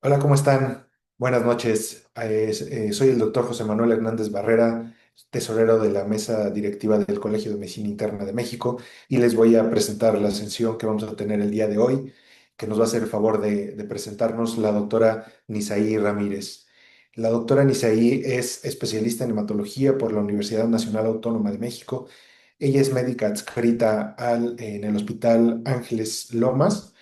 Hola, ¿cómo están? Buenas noches. Soy el doctor José Manuel Hernández Barrera, tesorero de la mesa directiva del Colegio de Medicina Interna de México, y les voy a presentar la sesión que vamos a tener el día de hoy, que nos va a hacer el favor de presentarnos la doctora Nisaí Ramírez. La doctora Nisaí es especialista en hematología por la Universidad Nacional Autónoma de México. Ella es médica adscrita en el Hospital Ángeles Lomas.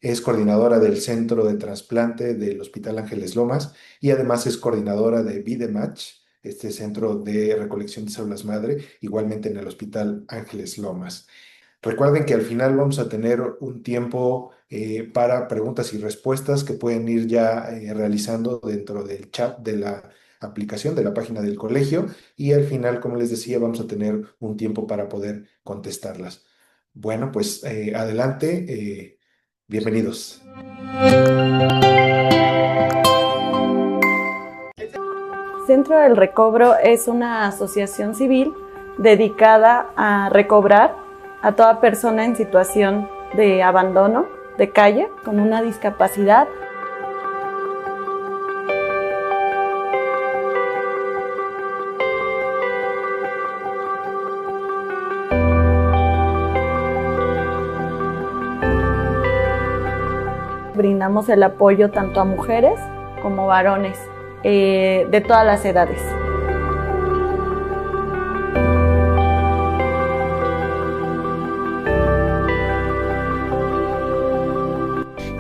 Es coordinadora del Centro de Trasplante del Hospital Ángeles Lomas y además es coordinadora de VideMatch, este centro de recolección de células madre, igualmente en el Hospital Ángeles Lomas. Recuerden que al final vamos a tener un tiempo para preguntas y respuestas que pueden ir ya realizando dentro del chat de la aplicación de la página del colegio, y al final, como les decía, vamos a tener un tiempo para poder contestarlas. Bueno, pues adelante. Bienvenidos. Centro del Recobro es una asociación civil dedicada a recobrar a toda persona en situación de abandono, de calle, con una discapacidad. Brindamos el apoyo tanto a mujeres como varones de todas las edades.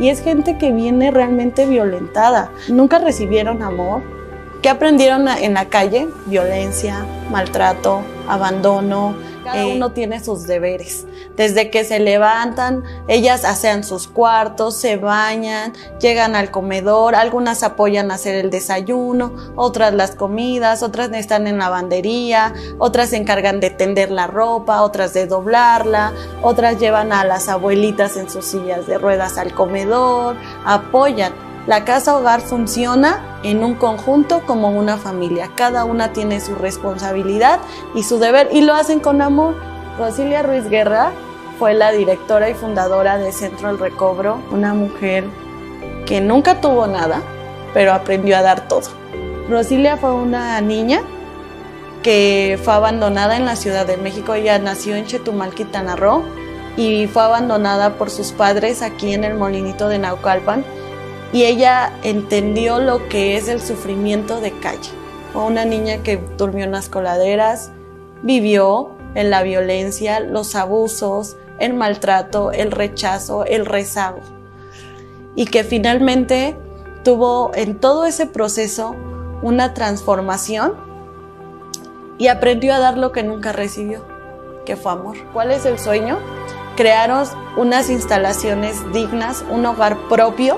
Y es gente que viene realmente violentada. Nunca recibieron amor. ¿Qué aprendieron en la calle? Violencia, maltrato, abandono. Cada uno tiene sus deberes. Desde que se levantan, ellas hacen sus cuartos, se bañan, llegan al comedor, algunas apoyan a hacer el desayuno, otras las comidas, otras están en lavandería, otras se encargan de tender la ropa, otras de doblarla, otras llevan a las abuelitas en sus sillas de ruedas al comedor, apoyan. La casa hogar funciona en un conjunto como una familia. Cada una tiene su responsabilidad y su deber y lo hacen con amor. Rosilia Ruiz Guerra fue la directora y fundadora de Centro del Recobro, una mujer que nunca tuvo nada, pero aprendió a dar todo. Rosilia fue una niña que fue abandonada en la Ciudad de México. Ella nació en Chetumal, Quintana Roo, y fue abandonada por sus padres aquí en el Molinito de Naucalpan. Y ella entendió lo que es el sufrimiento de calle. Fue una niña que durmió en las coladeras, vivió en la violencia, los abusos, el maltrato, el rechazo, el rezago. Y que finalmente tuvo en todo ese proceso una transformación y aprendió a dar lo que nunca recibió, que fue amor. ¿Cuál es el sueño? Crearon unas instalaciones dignas, un hogar propio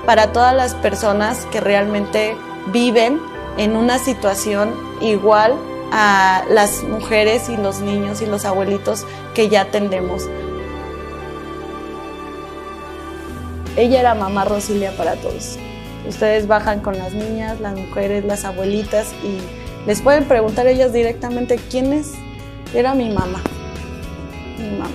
para todas las personas que realmente viven en una situación igual a las mujeres y los niños y los abuelitos que ya atendemos. Ella era mamá Rosilia para todos. Ustedes bajan con las niñas, las mujeres, las abuelitas y les pueden preguntar ellas directamente quién es. Era mi mamá, mi mamá.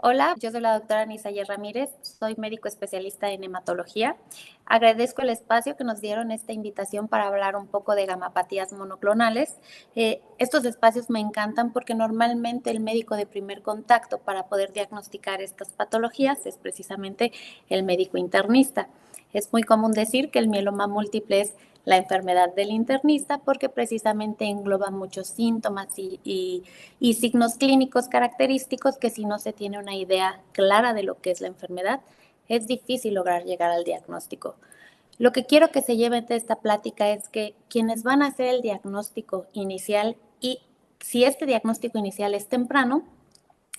Hola, yo soy la doctora Nisaí Ramírez, soy médico especialista en hematología. Agradezco el espacio que nos dieron esta invitación para hablar un poco de gamapatías monoclonales. Estos espacios me encantan porque normalmente el médico de primer contacto para poder diagnosticar estas patologías es precisamente el médico internista. Es muy común decir que el mieloma múltiple es la enfermedad del internista porque precisamente engloba muchos síntomas y signos clínicos característicos que si no se tiene una idea clara de lo que es la enfermedad, es difícil lograr llegar al diagnóstico. Lo que quiero que se lleven de esta plática es que quienes van a hacer el diagnóstico inicial y si este diagnóstico inicial es temprano,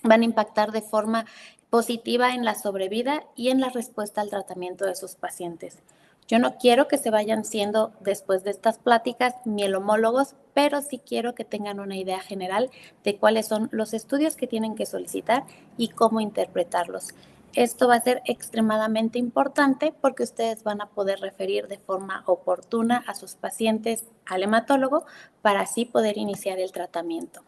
van a impactar de forma positiva en la sobrevida y en la respuesta al tratamiento de sus pacientes. Yo no quiero que se vayan siendo, después de estas pláticas, mielomólogos, pero sí quiero que tengan una idea general de cuáles son los estudios que tienen que solicitar y cómo interpretarlos. Esto va a ser extremadamente importante porque ustedes van a poder referir de forma oportuna a sus pacientes al hematólogo para así poder iniciar el tratamiento.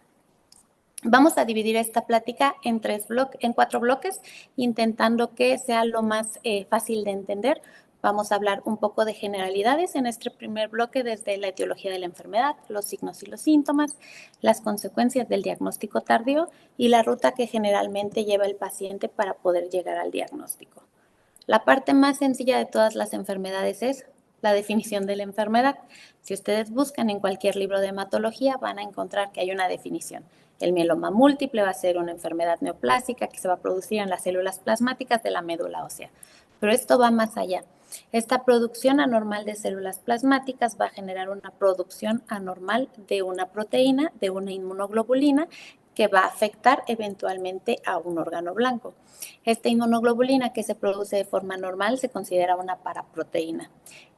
Vamos a dividir esta plática en 4 bloques, intentando que sea lo más fácil de entender. Vamos a hablar un poco de generalidades en este primer bloque, desde la etiología de la enfermedad, los signos y los síntomas, las consecuencias del diagnóstico tardío y la ruta que generalmente lleva el paciente para poder llegar al diagnóstico. La parte más sencilla de todas las enfermedades es la definición de la enfermedad. Si ustedes buscan en cualquier libro de hematología, van a encontrar que hay una definición. El mieloma múltiple va a ser una enfermedad neoplásica que se va a producir en las células plasmáticas de la médula ósea. Pero esto va más allá. Esta producción anormal de células plasmáticas va a generar una producción anormal de una proteína, de una inmunoglobulina, que va a afectar eventualmente a un órgano blanco. Esta inmunoglobulina que se produce de forma normal se considera una paraproteína.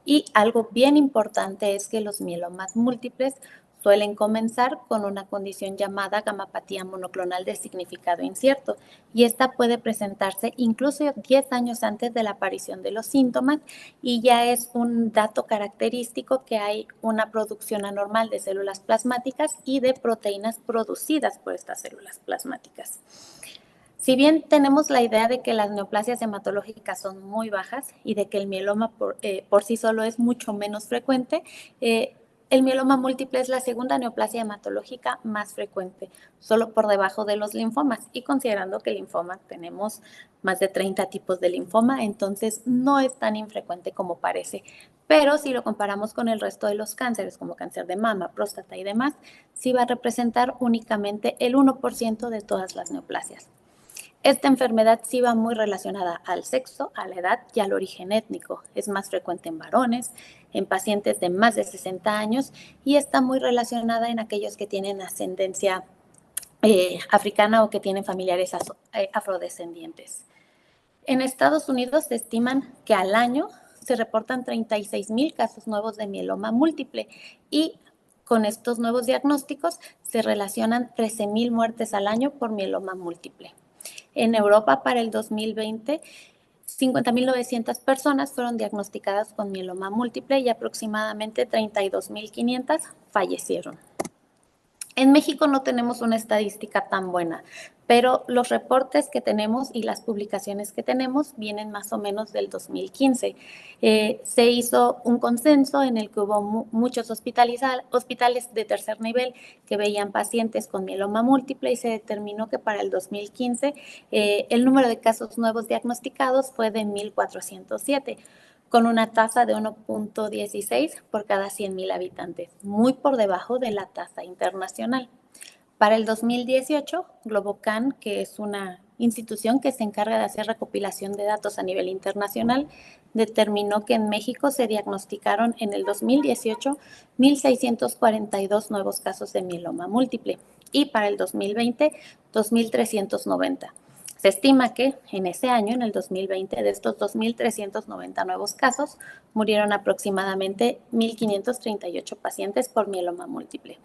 Y algo bien importante es que los mielomas múltiples suelen comenzar con una condición llamada gamapatía monoclonal de significado incierto, y esta puede presentarse incluso 10 años antes de la aparición de los síntomas, y ya es un dato característico que hay una producción anormal de células plasmáticas y de proteínas producidas por estas células plasmáticas. Si bien tenemos la idea de que las neoplasias hematológicas son muy bajas y de que el mieloma por sí solo es mucho menos frecuente, el mieloma múltiple es la segunda neoplasia hematológica más frecuente, solo por debajo de los linfomas, y considerando que el linfoma tenemos más de 30 tipos de linfoma, entonces no es tan infrecuente como parece. Pero si lo comparamos con el resto de los cánceres, como cáncer de mama, próstata y demás, sí va a representar únicamente el 1% de todas las neoplasias. Esta enfermedad sí va muy relacionada al sexo, a la edad y al origen étnico. Es más frecuente en varones, en pacientes de más de 60 años, y está muy relacionada en aquellos que tienen ascendencia africana o que tienen familiares afrodescendientes. En Estados Unidos se estiman que al año se reportan 36,000 casos nuevos de mieloma múltiple, y con estos nuevos diagnósticos se relacionan 13,000 muertes al año por mieloma múltiple. En Europa, para el 2020, 50,900 personas fueron diagnosticadas con mieloma múltiple y aproximadamente 32,500 fallecieron. En México no tenemos una estadística tan buena, pero los reportes que tenemos y las publicaciones que tenemos vienen más o menos del 2015. Se hizo un consenso en el que hubo muchos hospitales de tercer nivel que veían pacientes con mieloma múltiple, y se determinó que para el 2015 el número de casos nuevos diagnosticados fue de 1,407, con una tasa de 1,16 por cada 100,000 habitantes, muy por debajo de la tasa internacional. Para el 2018, Globocan, que es una institución que se encarga de hacer recopilación de datos a nivel internacional, determinó que en México se diagnosticaron en el 2018 1,642 nuevos casos de mieloma múltiple, y para el 2020, 2,390. Se estima que en ese año, en el 2020, de estos 2,390 nuevos casos, murieron aproximadamente 1,538 pacientes por mieloma múltiple.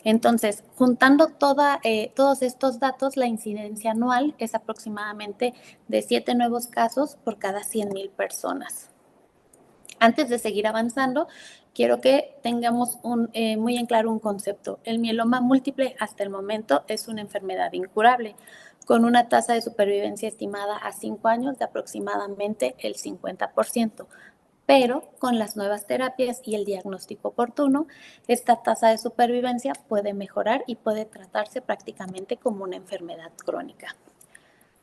Entonces, juntando todos estos datos, la incidencia anual es aproximadamente de 7 nuevos casos por cada 100,000 personas. Antes de seguir avanzando, quiero que tengamos muy en claro un concepto. El mieloma múltiple hasta el momento es una enfermedad incurable, con una tasa de supervivencia estimada a 5 años de aproximadamente el 50%. Pero con las nuevas terapias y el diagnóstico oportuno, esta tasa de supervivencia puede mejorar y puede tratarse prácticamente como una enfermedad crónica.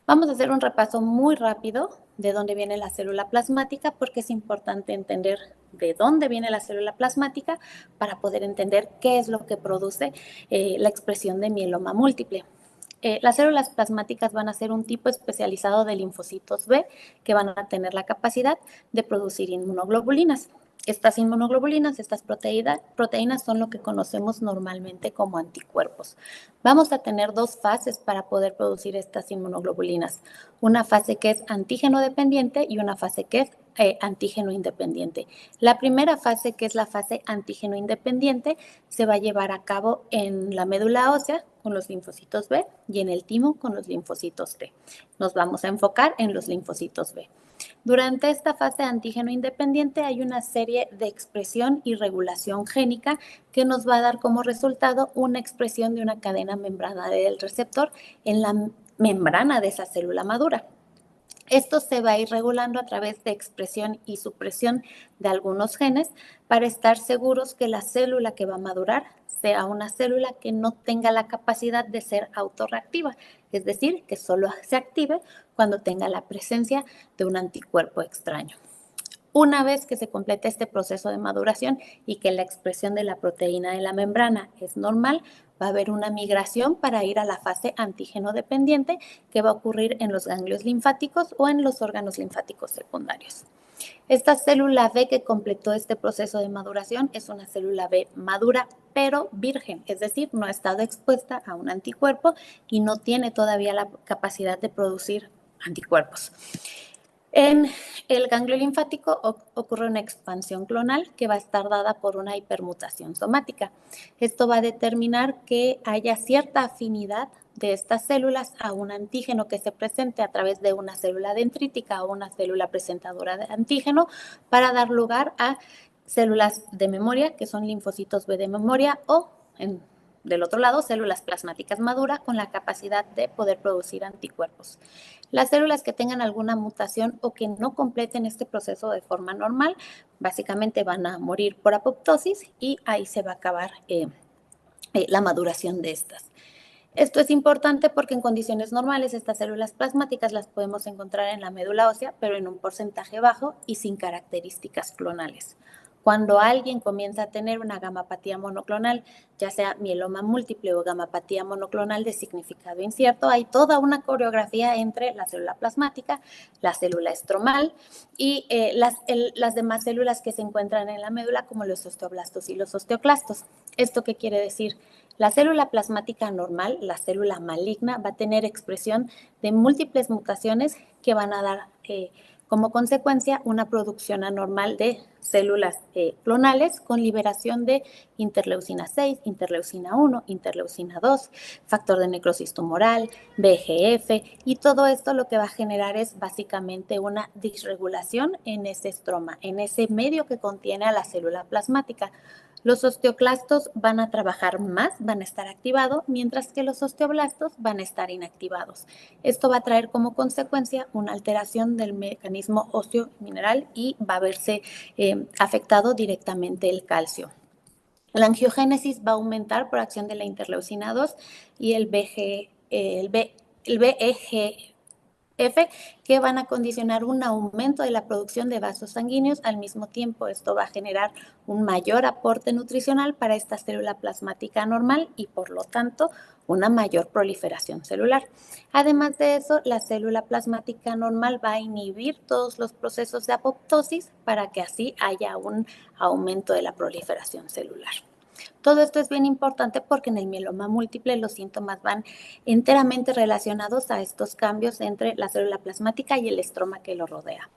Vamos a hacer un repaso muy rápido de dónde viene la célula plasmática, porque es importante entender de dónde viene la célula plasmática para poder entender qué es lo que produce la expresión de mieloma múltiple. Las células plasmáticas van a ser un tipo especializado de linfocitos B que van a tener la capacidad de producir inmunoglobulinas. Estas inmunoglobulinas, estas proteínas son lo que conocemos normalmente como anticuerpos. Vamos a tener 2 fases para poder producir estas inmunoglobulinas. Una fase que es antígeno dependiente y una fase que es antígeno independiente. La primera fase, que es la fase antígeno independiente, se va a llevar a cabo en la médula ósea con los linfocitos B y en el timo con los linfocitos T. Nos vamos a enfocar en los linfocitos B. Durante esta fase de antígeno independiente hay una serie de expresión y regulación génica que nos va a dar como resultado una expresión de una cadena membrana del receptor en la membrana de esa célula madura. Esto se va a ir regulando a través de expresión y supresión de algunos genes para estar seguros que la célula que va a madurar sea una célula que no tenga la capacidad de ser autorreactiva, es decir, que solo se active cuando tenga la presencia de un anticuerpo extraño. Una vez que se complete este proceso de maduración y que la expresión de la proteína de la membrana es normal, va a haber una migración para ir a la fase antígeno dependiente que va a ocurrir en los ganglios linfáticos o en los órganos linfáticos secundarios. Esta célula B que completó este proceso de maduración es una célula B madura pero virgen, es decir, no ha estado expuesta a un anticuerpo y no tiene todavía la capacidad de producir anticuerpos. En el ganglio linfático ocurre una expansión clonal que va a estar dada por una hipermutación somática. Esto va a determinar que haya cierta afinidad de estas células a un antígeno que se presente a través de una célula dendrítica o una célula presentadora de antígeno para dar lugar a células de memoria, que son linfocitos B de memoria, o del otro lado, células plasmáticas maduras con la capacidad de poder producir anticuerpos. Las células que tengan alguna mutación o que no completen este proceso de forma normal, básicamente van a morir por apoptosis y ahí se va a acabar la maduración de estas. Esto es importante porque en condiciones normales estas células plasmáticas las podemos encontrar en la médula ósea, pero en un porcentaje bajo y sin características clonales. Cuando alguien comienza a tener una gamapatía monoclonal, ya sea mieloma múltiple o gamapatía monoclonal de significado incierto, hay toda una coreografía entre la célula plasmática, la célula estromal y las demás células que se encuentran en la médula, como los osteoblastos y los osteoclastos. ¿Esto qué quiere decir? La célula plasmática normal, la célula maligna, va a tener expresión de múltiples mutaciones que van a dar como consecuencia una producción anormal de células clonales con liberación de interleucina 6, interleucina 1, interleucina 2, factor de necrosis tumoral, VEGF, y todo esto lo que va a generar es básicamente una disregulación en ese estroma, en ese medio que contiene a la célula plasmática. Los osteoclastos van a trabajar más, van a estar activados, mientras que los osteoblastos van a estar inactivados. Esto va a traer como consecuencia una alteración del mecanismo óseo mineral y va a verse afectado directamente el calcio. La angiogénesis va a aumentar por acción de la interleucina 2 y el VEGF, que van a condicionar un aumento de la producción de vasos sanguíneos. Al mismo tiempo, esto va a generar un mayor aporte nutricional para esta célula plasmática normal y, por lo tanto, una mayor proliferación celular. Además de eso, la célula plasmática normal va a inhibir todos los procesos de apoptosis para que así haya un aumento de la proliferación celular. Todo esto es bien importante porque en el mieloma múltiple los síntomas van enteramente relacionados a estos cambios entre la célula plasmática y el estroma que lo rodea.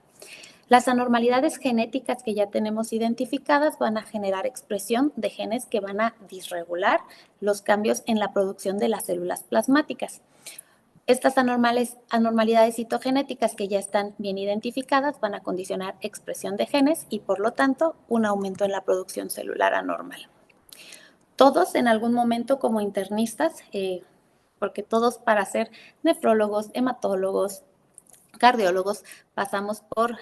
Las anormalidades genéticas que ya tenemos identificadas van a generar expresión de genes que van a disregular los cambios en la producción de las células plasmáticas. Estas anormalidades citogenéticas que ya están bien identificadas van a condicionar expresión de genes y, por lo tanto, un aumento en la producción celular anormal. Todos en algún momento como internistas, porque todos para ser nefrólogos, hematólogos, cardiólogos, pasamos por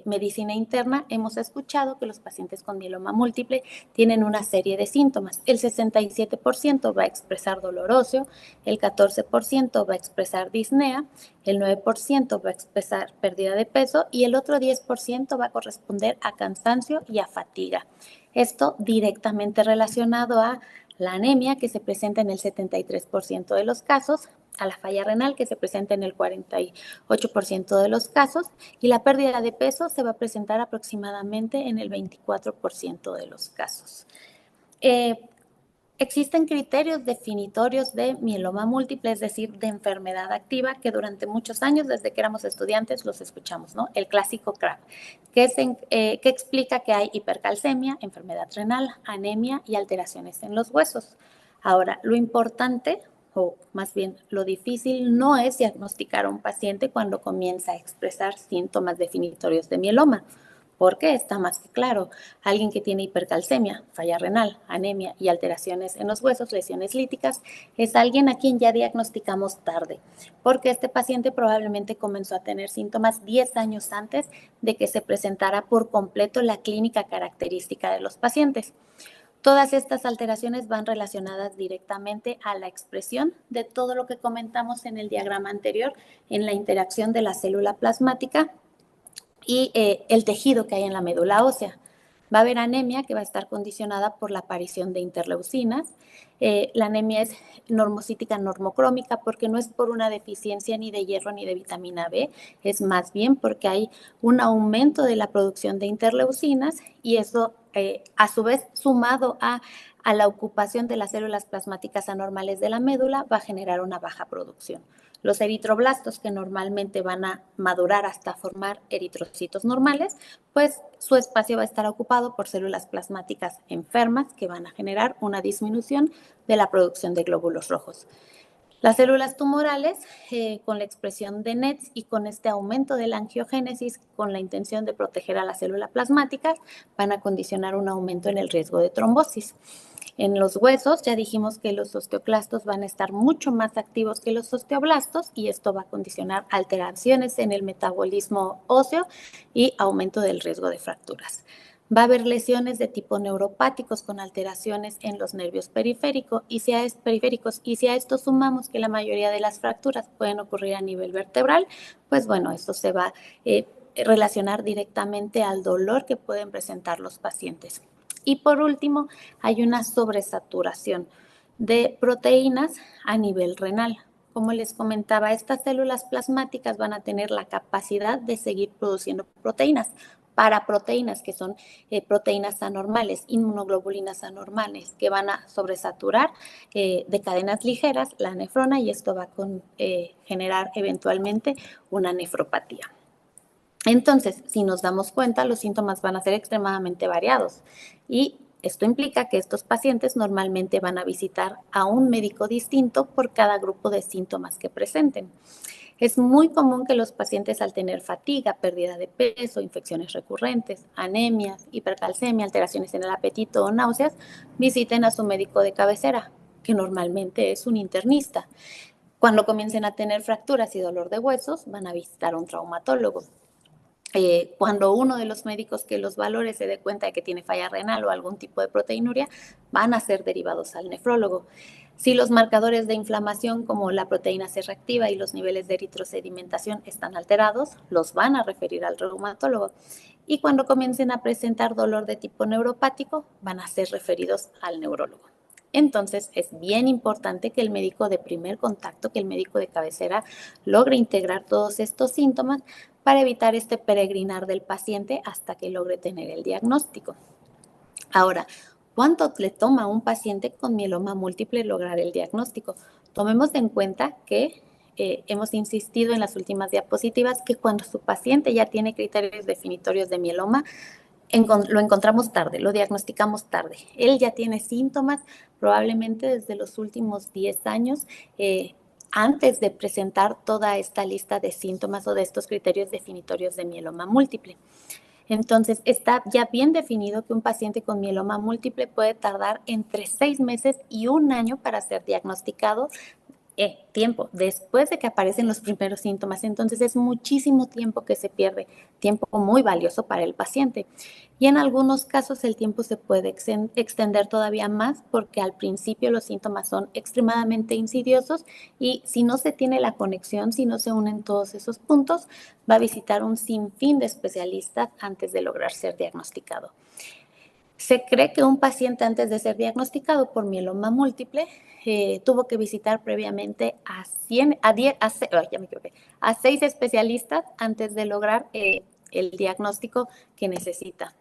medicina interna, hemos escuchado que los pacientes con mieloma múltiple tienen una serie de síntomas. El 67% va a expresar dolor óseo, el 14% va a expresar disnea, el 9% va a expresar pérdida de peso y el otro 10% va a corresponder a cansancio y a fatiga. Esto directamente relacionado a la anemia, que se presenta en el 73% de los casos, a la falla renal, que se presenta en el 48% de los casos, y la pérdida de peso se va a presentar aproximadamente en el 24% de los casos. Existen criterios definitorios de mieloma múltiple, es decir, de enfermedad activa, que durante muchos años, desde que éramos estudiantes, los escuchamos, ¿no? El clásico CRAB, que explica que hay hipercalcemia, enfermedad renal, anemia y alteraciones en los huesos. Ahora, lo importante, o más bien lo difícil, no es diagnosticar a un paciente cuando comienza a expresar síntomas definitorios de mieloma. Porque está más que claro, alguien que tiene hipercalcemia, falla renal, anemia y alteraciones en los huesos, lesiones líticas, es alguien a quien ya diagnosticamos tarde, porque este paciente probablemente comenzó a tener síntomas 10 años antes de que se presentara por completo la clínica característica de los pacientes. Todas estas alteraciones van relacionadas directamente a la expresión de todo lo que comentamos en el diagrama anterior, en la interacción de la célula plasmática y el tejido que hay en la médula ósea. Va a haber anemia que va a estar condicionada por la aparición de interleucinas. La anemia es normocítica normocrómica porque no es por una deficiencia ni de hierro ni de vitamina B, es más bien porque hay un aumento de la producción de interleucinas y eso a su vez sumado a la ocupación de las células plasmáticas anormales de la médula va a generar una baja producción. Los eritroblastos, que normalmente van a madurar hasta formar eritrocitos normales, pues su espacio va a estar ocupado por células plasmáticas enfermas que van a generar una disminución de la producción de glóbulos rojos. Las células tumorales, con la expresión de NETs y con este aumento de la angiogénesis, con la intención de proteger a las células plasmáticas, van a condicionar un aumento en el riesgo de trombosis. En los huesos ya dijimos que los osteoclastos van a estar mucho más activos que los osteoblastos y esto va a condicionar alteraciones en el metabolismo óseo y aumento del riesgo de fracturas. Va a haber lesiones de tipo neuropáticos con alteraciones en los nervios periféricos y si a esto sumamos que la mayoría de las fracturas pueden ocurrir a nivel vertebral, pues bueno, esto se va a relacionar directamente al dolor que pueden presentar los pacientes. Y por último, hay una sobresaturación de proteínas a nivel renal. Como les comentaba, estas células plasmáticas van a tener la capacidad de seguir produciendo proteínas, paraproteínas, que son proteínas anormales, inmunoglobulinas anormales, que van a sobresaturar de cadenas ligeras la nefrona y esto va a generar eventualmente una nefropatía. Entonces, si nos damos cuenta, los síntomas van a ser extremadamente variados y esto implica que estos pacientes normalmente van a visitar a un médico distinto por cada grupo de síntomas que presenten. Es muy común que los pacientes al tener fatiga, pérdida de peso, infecciones recurrentes, anemias, hipercalcemia, alteraciones en el apetito o náuseas, visiten a su médico de cabecera, que normalmente es un internista. Cuando comiencen a tener fracturas y dolor de huesos, van a visitar a un traumatólogo. Cuando uno de los médicos que los valore se dé cuenta de que tiene falla renal o algún tipo de proteinuria, van a ser derivados al nefrólogo. Si los marcadores de inflamación como la proteína C reactiva y los niveles de eritrosedimentación están alterados, los van a referir al reumatólogo. Y cuando comiencen a presentar dolor de tipo neuropático, van a ser referidos al neurólogo. Entonces, es bien importante que el médico de primer contacto, que el médico de cabecera, logre integrar todos estos síntomas para evitar este peregrinar del paciente hasta que logre tener el diagnóstico. Ahora, ¿cuánto le toma a un paciente con mieloma múltiple lograr el diagnóstico? Tomemos en cuenta que hemos insistido en las últimas diapositivas que cuando su paciente ya tiene criterios definitorios de mieloma, lo encontramos tarde, lo diagnosticamos tarde. Él ya tiene síntomas probablemente desde los últimos 10 años, antes de presentar toda esta lista de síntomas o de estos criterios definitorios de mieloma múltiple. Entonces, está ya bien definido que un paciente con mieloma múltiple puede tardar entre 6 meses y 1 año para ser diagnosticado. Tiempo después de que aparecen los primeros síntomas. Entonces es muchísimo tiempo que se pierde, tiempo muy valioso para el paciente. Y en algunos casos el tiempo se puede extender todavía más porque al principio los síntomas son extremadamente insidiosos y si no se tiene la conexión, si no se unen todos esos puntos, va a visitar un sinfín de especialistas antes de lograr ser diagnosticado. Se cree que un paciente antes de ser diagnosticado por mieloma múltiple tuvo que visitar previamente a 6 especialistas antes de lograr el diagnóstico que necesita.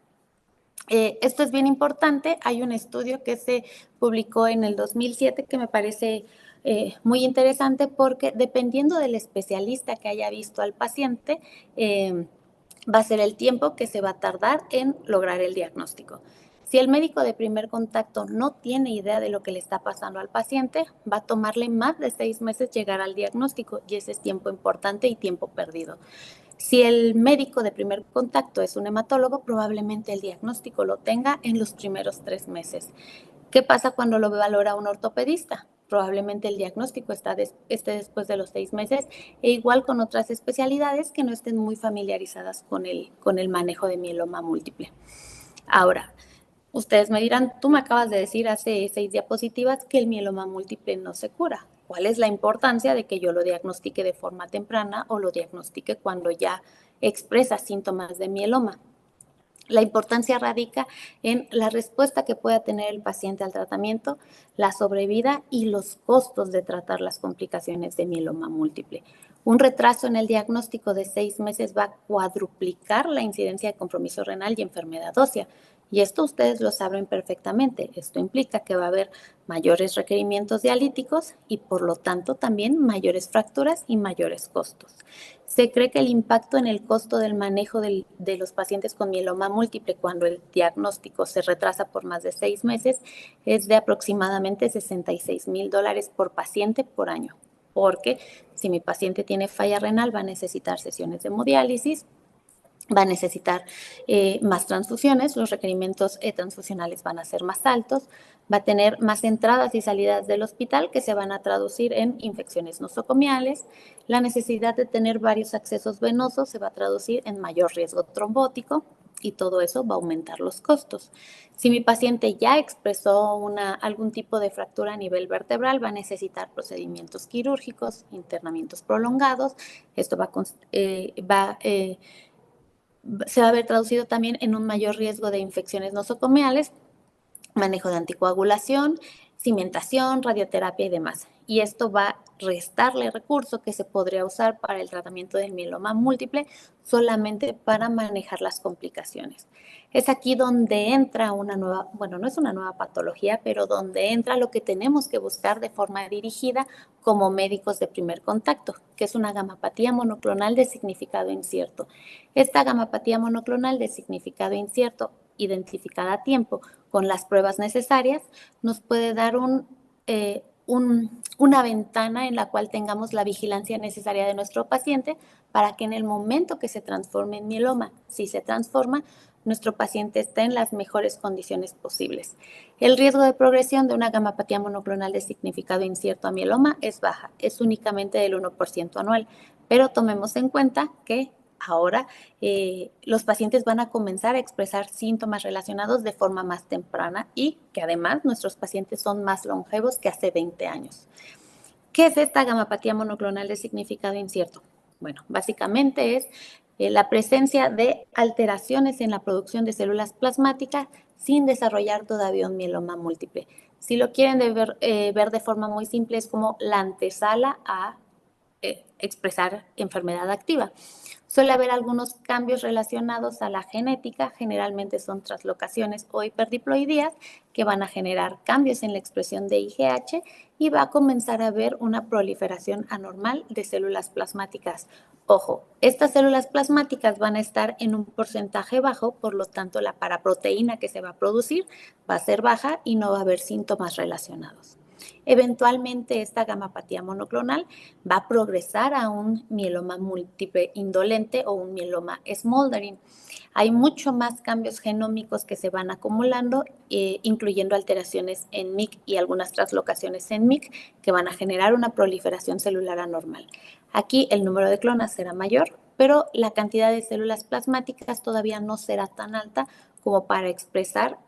Esto es bien importante. Hay un estudio que se publicó en el 2007 que me parece muy interesante porque dependiendo del especialista que haya visto al paciente, va a ser el tiempo que se va a tardar en lograr el diagnóstico. Si el médico de primer contacto no tiene idea de lo que le está pasando al paciente, va a tomarle más de 6 meses llegar al diagnóstico y ese es tiempo importante y tiempo perdido. Si el médico de primer contacto es un hematólogo, probablemente el diagnóstico lo tenga en los primeros 3 meses. ¿Qué pasa cuando lo valora un ortopedista? Probablemente el diagnóstico esté después de los 6 meses e igual con otras especialidades que no estén muy familiarizadas con el manejo de mieloma múltiple. Ahora, ustedes me dirán, tú me acabas de decir hace 6 diapositivas que el mieloma múltiple no se cura. ¿Cuál es la importancia de que yo lo diagnostique de forma temprana o lo diagnostique cuando ya expresa síntomas de mieloma? La importancia radica en la respuesta que pueda tener el paciente al tratamiento, la sobrevida y los costos de tratar las complicaciones de mieloma múltiple. Un retraso en el diagnóstico de 6 meses va a cuadruplicar la incidencia de compromiso renal y enfermedad ósea. Y esto ustedes lo saben perfectamente. Esto implica que va a haber mayores requerimientos dialíticos y por lo tanto también mayores fracturas y mayores costos. Se cree que el impacto en el costo del manejo de los pacientes con mieloma múltiple cuando el diagnóstico se retrasa por más de 6 meses es de aproximadamente $66,000 por paciente por año. Porque si mi paciente tiene falla renal va a necesitar sesiones de hemodiálisis, va a necesitar más transfusiones, los requerimientos transfusionales van a ser más altos, va a tener más entradas y salidas del hospital que se van a traducir en infecciones nosocomiales, la necesidad de tener varios accesos venosos se va a traducir en mayor riesgo trombótico y todo eso va a aumentar los costos. Si mi paciente ya expresó algún tipo de fractura a nivel vertebral, va a necesitar procedimientos quirúrgicos, internamientos prolongados, esto se va a ver traducido también en un mayor riesgo de infecciones nosocomiales, manejo de anticoagulación, cimentación, radioterapia y demás. Y esto va a restarle recurso que se podría usar para el tratamiento del mieloma múltiple solamente para manejar las complicaciones. Es aquí donde entra una nueva, bueno, no es una nueva patología, pero donde entra lo que tenemos que buscar de forma dirigida como médicos de primer contacto, que es una gamapatía monoclonal de significado incierto. Esta gamapatía monoclonal de significado incierto, identificada a tiempo con las pruebas necesarias, nos puede dar una ventana en la cual tengamos la vigilancia necesaria de nuestro paciente para que en el momento que se transforme en mieloma, si se transforma, nuestro paciente esté en las mejores condiciones posibles. El riesgo de progresión de una gamapatía monoclonal de significado incierto a mieloma es baja, es únicamente del 1% anual, pero tomemos en cuenta que ahora los pacientes van a comenzar a expresar síntomas relacionados de forma más temprana y que además nuestros pacientes son más longevos que hace 20 años. ¿Qué es esta gamapatía monoclonal de significado incierto? Bueno, básicamente es la presencia de alteraciones en la producción de células plasmáticas sin desarrollar todavía un mieloma múltiple. Si lo quieren ver de forma muy simple, es como la antesala a expresar enfermedad activa. Suele haber algunos cambios relacionados a la genética, generalmente son traslocaciones o hiperdiploidías que van a generar cambios en la expresión de IgH y va a comenzar a haber una proliferación anormal de células plasmáticas. Ojo, estas células plasmáticas van a estar en un porcentaje bajo, por lo tanto la paraproteína que se va a producir va a ser baja y no va a haber síntomas relacionados. Eventualmente esta gamapatía monoclonal va a progresar a un mieloma múltiple indolente o un mieloma smoldering. Hay mucho más cambios genómicos que se van acumulando, incluyendo alteraciones en MYC y algunas translocaciones en MYC que van a generar una proliferación celular anormal. Aquí el número de clonas será mayor, pero la cantidad de células plasmáticas todavía no será tan alta como para expresar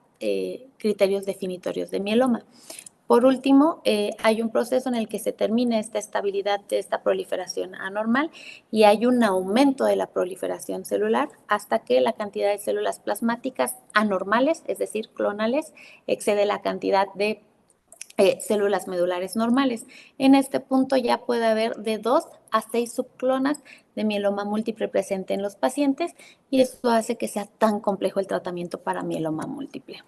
criterios definitorios de mieloma. Por último, hay un proceso en el que se termina esta estabilidad de esta proliferación anormal y hay un aumento de la proliferación celular hasta que la cantidad de células plasmáticas anormales, es decir, clonales, excede la cantidad de células medulares normales. En este punto ya puede haber de 2 a 6 subclonas de mieloma múltiple presente en los pacientes y esto hace que sea tan complejo el tratamiento para mieloma múltiple.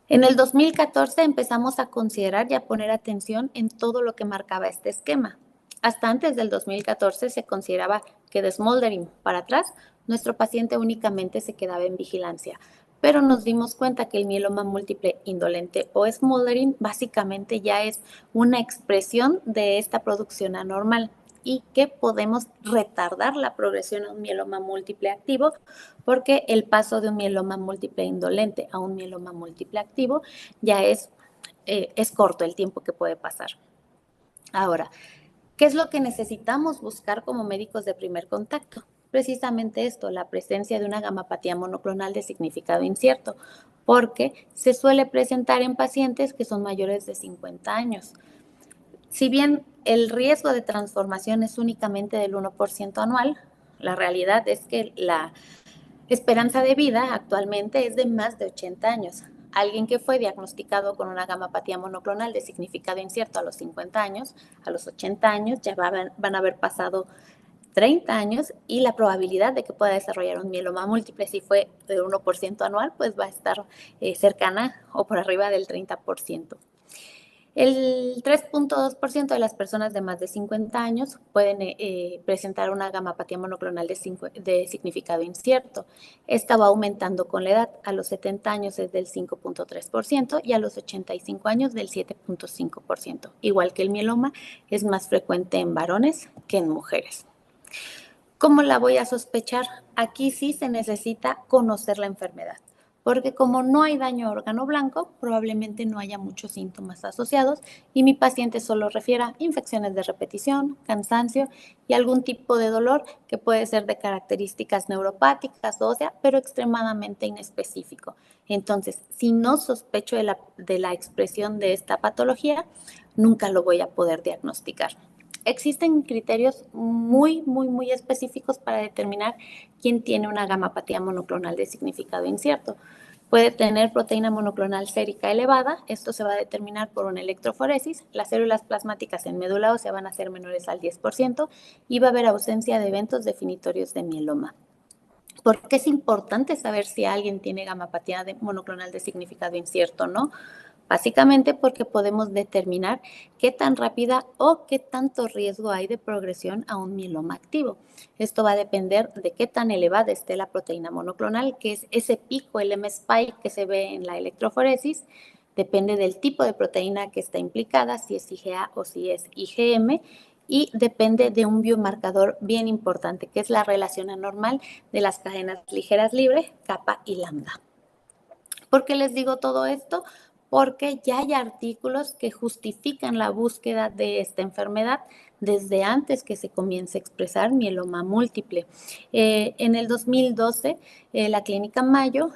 En el 2014 empezamos a considerar y a poner atención en todo lo que marcaba este esquema. Hasta antes del 2014 se consideraba que de smoldering para atrás, nuestro paciente únicamente se quedaba en vigilancia, pero nos dimos cuenta que el mieloma múltiple indolente o smoldering básicamente ya es una expresión de esta producción anormal y que podemos retardar la progresión a un mieloma múltiple activo porque el paso de un mieloma múltiple indolente a un mieloma múltiple activo ya es corto el tiempo que puede pasar. Ahora, ¿qué es lo que necesitamos buscar como médicos de primer contacto? Precisamente esto, la presencia de una gamapatía monoclonal de significado incierto, porque se suele presentar en pacientes que son mayores de 50 años. Si bien el riesgo de transformación es únicamente del 1% anual, la realidad es que la esperanza de vida actualmente es de más de 80 años. Alguien que fue diagnosticado con una gamapatía monoclonal de significado incierto a los 50 años, a los 80 años ya van a haber pasado 30 años y la probabilidad de que pueda desarrollar un mieloma múltiple, si fue de 1% anual, pues va a estar cercana o por arriba del 30%. El 3.2% de las personas de más de 50 años pueden presentar una gamapatía monoclonal de significado incierto. Esta va aumentando con la edad. A los 70 años es del 5.3% y a los 85 años del 7.5%. Igual que el mieloma, es más frecuente en varones que en mujeres. ¿Cómo la voy a sospechar? Aquí sí se necesita conocer la enfermedad, porque como no hay daño a órgano blanco, probablemente no haya muchos síntomas asociados y mi paciente solo refiera infecciones de repetición, cansancio y algún tipo de dolor que puede ser de características neuropáticas, óseas, pero extremadamente inespecífico. Entonces, si no sospecho de la expresión de esta patología, nunca lo voy a poder diagnosticar. Existen criterios muy específicos para determinar quién tiene una gamapatía monoclonal de significado incierto. Puede tener proteína monoclonal sérica elevada, esto se va a determinar por una electroforesis, las células plasmáticas en médula ósea van a ser menores al 10% y va a haber ausencia de eventos definitorios de mieloma. ¿Por qué es importante saber si alguien tiene gamapatía monoclonal de significado incierto o no? Básicamente porque podemos determinar qué tan rápida o qué tanto riesgo hay de progresión a un mieloma activo. Esto va a depender de qué tan elevada esté la proteína monoclonal, que es ese pico, el M-spike que se ve en la electroforesis. Depende del tipo de proteína que está implicada, si es IgA o si es IgM, y depende de un biomarcador bien importante, que es la relación anormal de las cadenas ligeras libres, kappa y lambda. ¿Por qué les digo todo esto? Porque ya hay artículos que justifican la búsqueda de esta enfermedad desde antes que se comience a expresar mieloma múltiple. En el 2012, la Clínica Mayo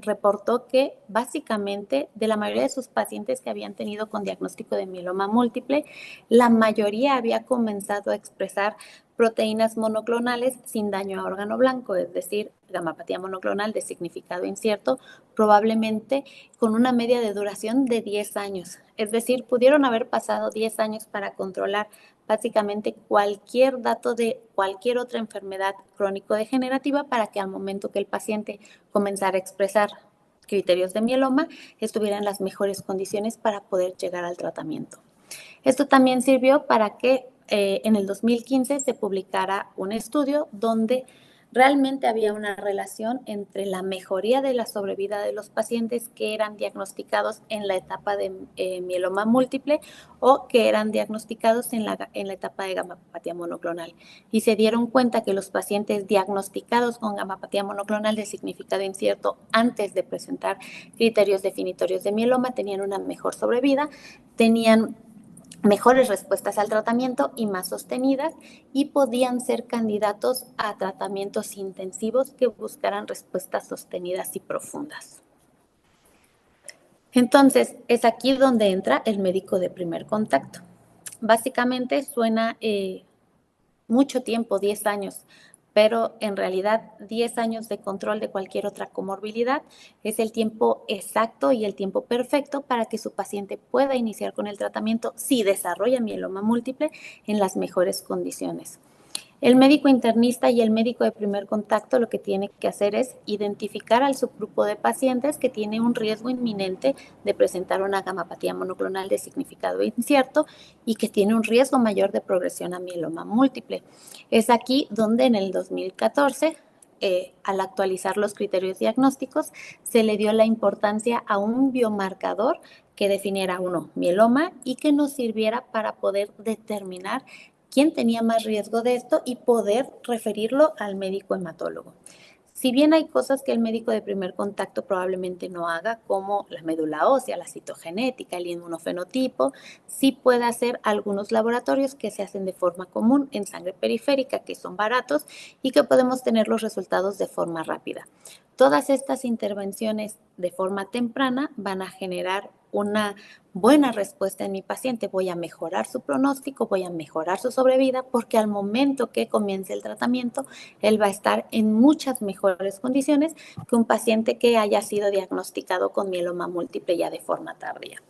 reportó que básicamente de la mayoría de sus pacientes que habían tenido con diagnóstico de mieloma múltiple, la mayoría había comenzado a expresar proteínas monoclonales sin daño a órgano blanco, es decir, gamapatía monoclonal de significado incierto, probablemente con una media de duración de 10 años. Es decir, pudieron haber pasado 10 años para controlar básicamente cualquier dato de cualquier otra enfermedad crónico-degenerativa para que al momento que el paciente comenzara a expresar criterios de mieloma, estuviera en las mejores condiciones para poder llegar al tratamiento. Esto también sirvió para que en el 2015 se publicara un estudio donde realmente había una relación entre la mejoría de la sobrevida de los pacientes que eran diagnosticados en la etapa de mieloma múltiple o que eran diagnosticados en la etapa de gamapatía monoclonal. Y se dieron cuenta que los pacientes diagnosticados con gamapatía monoclonal de significado incierto antes de presentar criterios definitorios de mieloma tenían una mejor sobrevida, tenían mejores respuestas al tratamiento y más sostenidas y podían ser candidatos a tratamientos intensivos que buscaran respuestas sostenidas y profundas. Entonces, es aquí donde entra el médico de primer contacto. Básicamente suena mucho tiempo, 10 años, pero en realidad 10 años de control de cualquier otra comorbilidad es el tiempo exacto y el tiempo perfecto para que su paciente pueda iniciar con el tratamiento si desarrolla mieloma múltiple en las mejores condiciones. El médico internista y el médico de primer contacto lo que tiene que hacer es identificar al subgrupo de pacientes que tiene un riesgo inminente de presentar una gamapatía monoclonal de significado incierto y que tiene un riesgo mayor de progresión a mieloma múltiple. Es aquí donde en el 2014, al actualizar los criterios diagnósticos, se le dio la importancia a un biomarcador que definiera mieloma y que nos sirviera para poder determinar quién tenía más riesgo de esto y poder referirlo al médico hematólogo. Si bien hay cosas que el médico de primer contacto probablemente no haga, como la médula ósea, la citogenética, el inmunofenotipo, sí puede hacer algunos laboratorios que se hacen de forma común en sangre periférica, que son baratos y que podemos tener los resultados de forma rápida. Todas estas intervenciones de forma temprana van a generar una buena respuesta en mi paciente. Voy a mejorar su pronóstico, voy a mejorar su sobrevida, porque al momento que comience el tratamiento, él va a estar en muchas mejores condiciones que un paciente que haya sido diagnosticado con mieloma múltiple ya de forma tardía.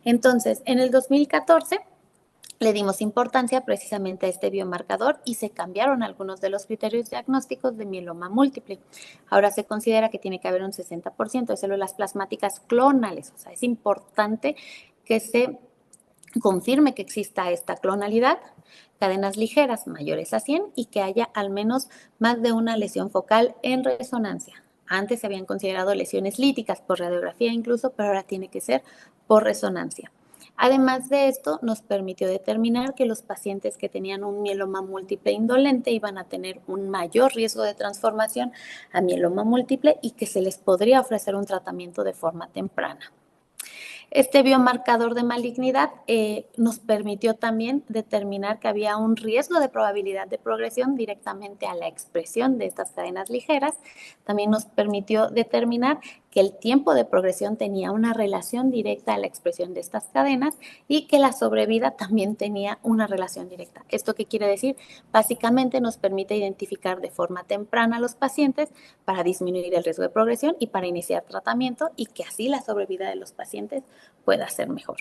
Entonces, en el 2014 le dimos importancia precisamente a este biomarcador y se cambiaron algunos de los criterios diagnósticos de mieloma múltiple. Ahora se considera que tiene que haber un 60% de células plasmáticas clonales. O sea, es importante que se confirme que exista esta clonalidad, cadenas ligeras mayores a 100 y que haya al menos más de una lesión focal en resonancia. Antes se habían considerado lesiones líticas por radiografía incluso, pero ahora tiene que ser por resonancia. Además de esto, nos permitió determinar que los pacientes que tenían un mieloma múltiple indolente iban a tener un mayor riesgo de transformación a mieloma múltiple y que se les podría ofrecer un tratamiento de forma temprana. Este biomarcador de malignidad nos permitió también determinar que había un riesgo de probabilidad de progresión directamente a la expresión de estas cadenas ligeras. También nos permitió determinar que el tiempo de progresión tenía una relación directa a la expresión de estas cadenas y que la sobrevida también tenía una relación directa. ¿Esto qué quiere decir? Básicamente nos permite identificar de forma temprana a los pacientes para disminuir el riesgo de progresión y para iniciar tratamiento y que así la sobrevida de los pacientes pueda ser mejor.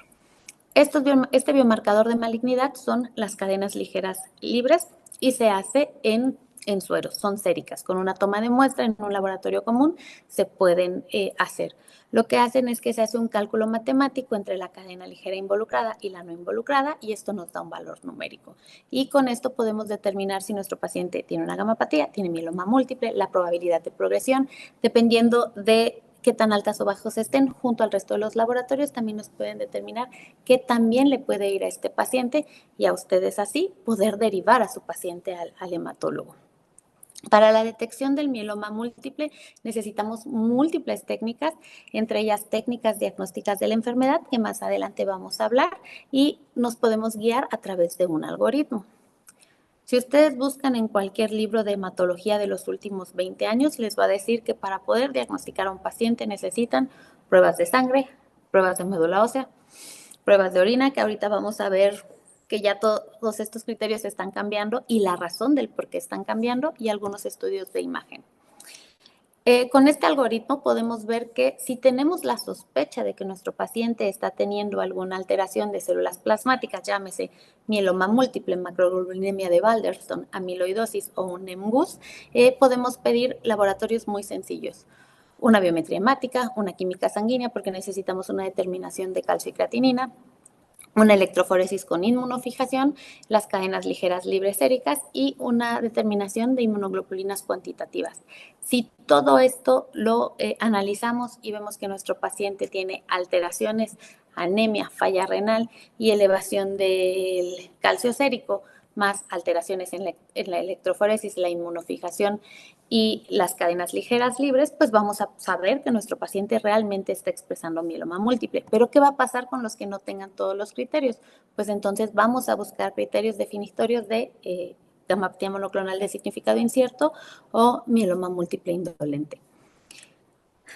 Este biomarcador de malignidad son las cadenas ligeras libres y se hace en sueros, son séricas. Con una toma de muestra en un laboratorio común se pueden hacer. Lo que hacen es que se hace un cálculo matemático entre la cadena ligera involucrada y la no involucrada y esto nos da un valor numérico. Y con esto podemos determinar si nuestro paciente tiene una gamapatía, tiene mieloma múltiple, la probabilidad de progresión, dependiendo de qué tan altas o bajos estén, junto al resto de los laboratorios también nos pueden determinar qué también le puede ir a este paciente y a ustedes así poder derivar a su paciente al hematólogo. Para la detección del mieloma múltiple necesitamos múltiples técnicas, entre ellas técnicas diagnósticas de la enfermedad, que más adelante vamos a hablar, y nos podemos guiar a través de un algoritmo. Si ustedes buscan en cualquier libro de hematología de los últimos 20 años, les va a decir que para poder diagnosticar a un paciente necesitan pruebas de sangre, pruebas de médula ósea, pruebas de orina, que ahorita vamos a ver que ya todos estos criterios están cambiando y la razón del por qué están cambiando y algunos estudios de imagen. Con este algoritmo podemos ver que si tenemos la sospecha de que nuestro paciente está teniendo alguna alteración de células plasmáticas, llámese mieloma múltiple, macroglobulinemia de Waldenström, amiloidosis o un MGUS, podemos pedir laboratorios muy sencillos. Una biometría hemática, una química sanguínea, porque necesitamos una determinación de calcio y creatinina, una electroforesis con inmunofijación, las cadenas ligeras libres séricas y una determinación de inmunoglobulinas cuantitativas. Si todo esto lo analizamos y vemos que nuestro paciente tiene alteraciones, anemia, falla renal y elevación del calcio sérico, más alteraciones en la electroforesis, la inmunofijación y las cadenas ligeras libres, pues vamos a saber que nuestro paciente realmente está expresando mieloma múltiple. Pero ¿qué va a pasar con los que no tengan todos los criterios? Pues entonces vamos a buscar criterios definitorios de gamapatía monoclonal de significado incierto o mieloma múltiple indolente.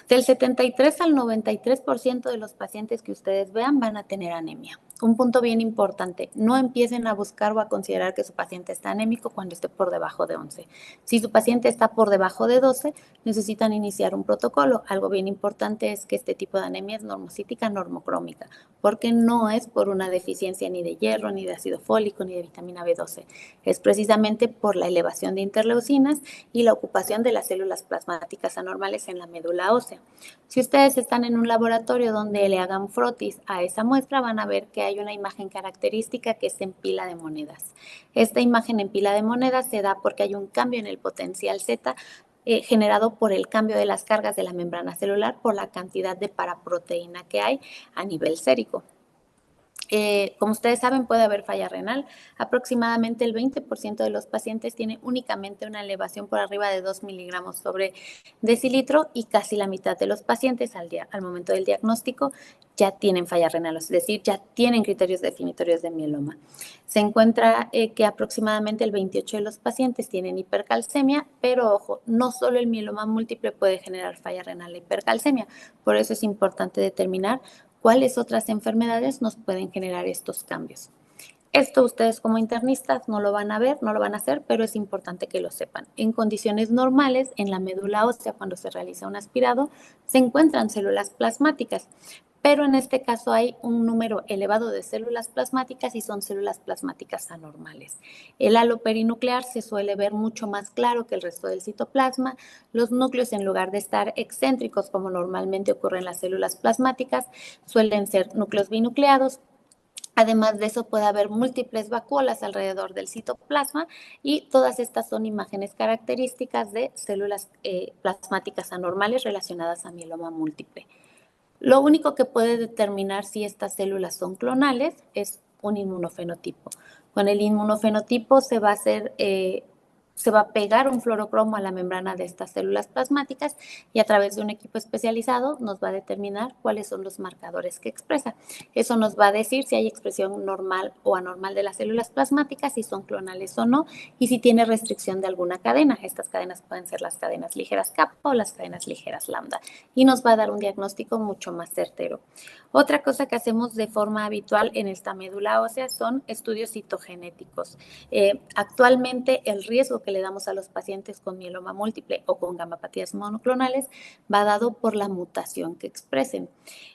Del 73 al 93% de los pacientes que ustedes vean van a tener anemia. Un punto bien importante, no empiecen a buscar o a considerar que su paciente está anémico cuando esté por debajo de 11. Si su paciente está por debajo de 12, necesitan iniciar un protocolo. Algo bien importante es que este tipo de anemia es normocítica normocrómica, porque no es por una deficiencia ni de hierro, ni de ácido fólico, ni de vitamina B12. Es precisamente por la elevación de interleucinas y la ocupación de las células plasmáticas anormales en la médula ósea. Si ustedes están en un laboratorio donde le hagan frotis a esa muestra, van a ver que hay una imagen característica que es en pila de monedas. Esta imagen en pila de monedas se da porque hay un cambio en el potencial Z generado por el cambio de las cargas de la membrana celular por la cantidad de paraproteína que hay a nivel sérico. Como ustedes saben, puede haber falla renal. Aproximadamente el 20% de los pacientes tiene únicamente una elevación por arriba de 2 miligramos sobre decilitro y casi la mitad de los pacientes al momento del diagnóstico ya tienen falla renal, es decir, ya tienen criterios definitorios de mieloma. Se encuentra que aproximadamente el 28% de los pacientes tienen hipercalcemia, pero ojo, no solo el mieloma múltiple puede generar falla renal e hipercalcemia, por eso es importante determinar cuáles otras enfermedades nos pueden generar estos cambios. Esto ustedes como internistas no lo van a ver, no lo van a hacer, pero es importante que lo sepan. En condiciones normales, en la médula ósea, cuando se realiza un aspirado, se encuentran células plasmáticas, pero en este caso hay un número elevado de células plasmáticas y son células plasmáticas anormales. El halo perinuclear se suele ver mucho más claro que el resto del citoplasma. Los núcleos, en lugar de estar excéntricos como normalmente ocurre en las células plasmáticas, suelen ser núcleos binucleados. Además de eso, puede haber múltiples vacuolas alrededor del citoplasma y todas estas son imágenes características de células plasmáticas anormales relacionadas a mieloma múltiple. Lo único que puede determinar si estas células son clonales es un inmunofenotipo. Con el inmunofenotipo se va a pegar un fluorocromo a la membrana de estas células plasmáticas y a través de un equipo especializado nos va a determinar cuáles son los marcadores que expresa. Eso nos va a decir si hay expresión normal o anormal de las células plasmáticas, si son clonales o no, y si tiene restricción de alguna cadena. Estas cadenas pueden ser las cadenas ligeras kappa o las cadenas ligeras lambda, y nos va a dar un diagnóstico mucho más certero. Otra cosa que hacemos de forma habitual en esta médula ósea son estudios citogenéticos. Actualmente el riesgo que le damos a los pacientes con mieloma múltiple o con gamapatías monoclonales va dado por la mutación que expresen.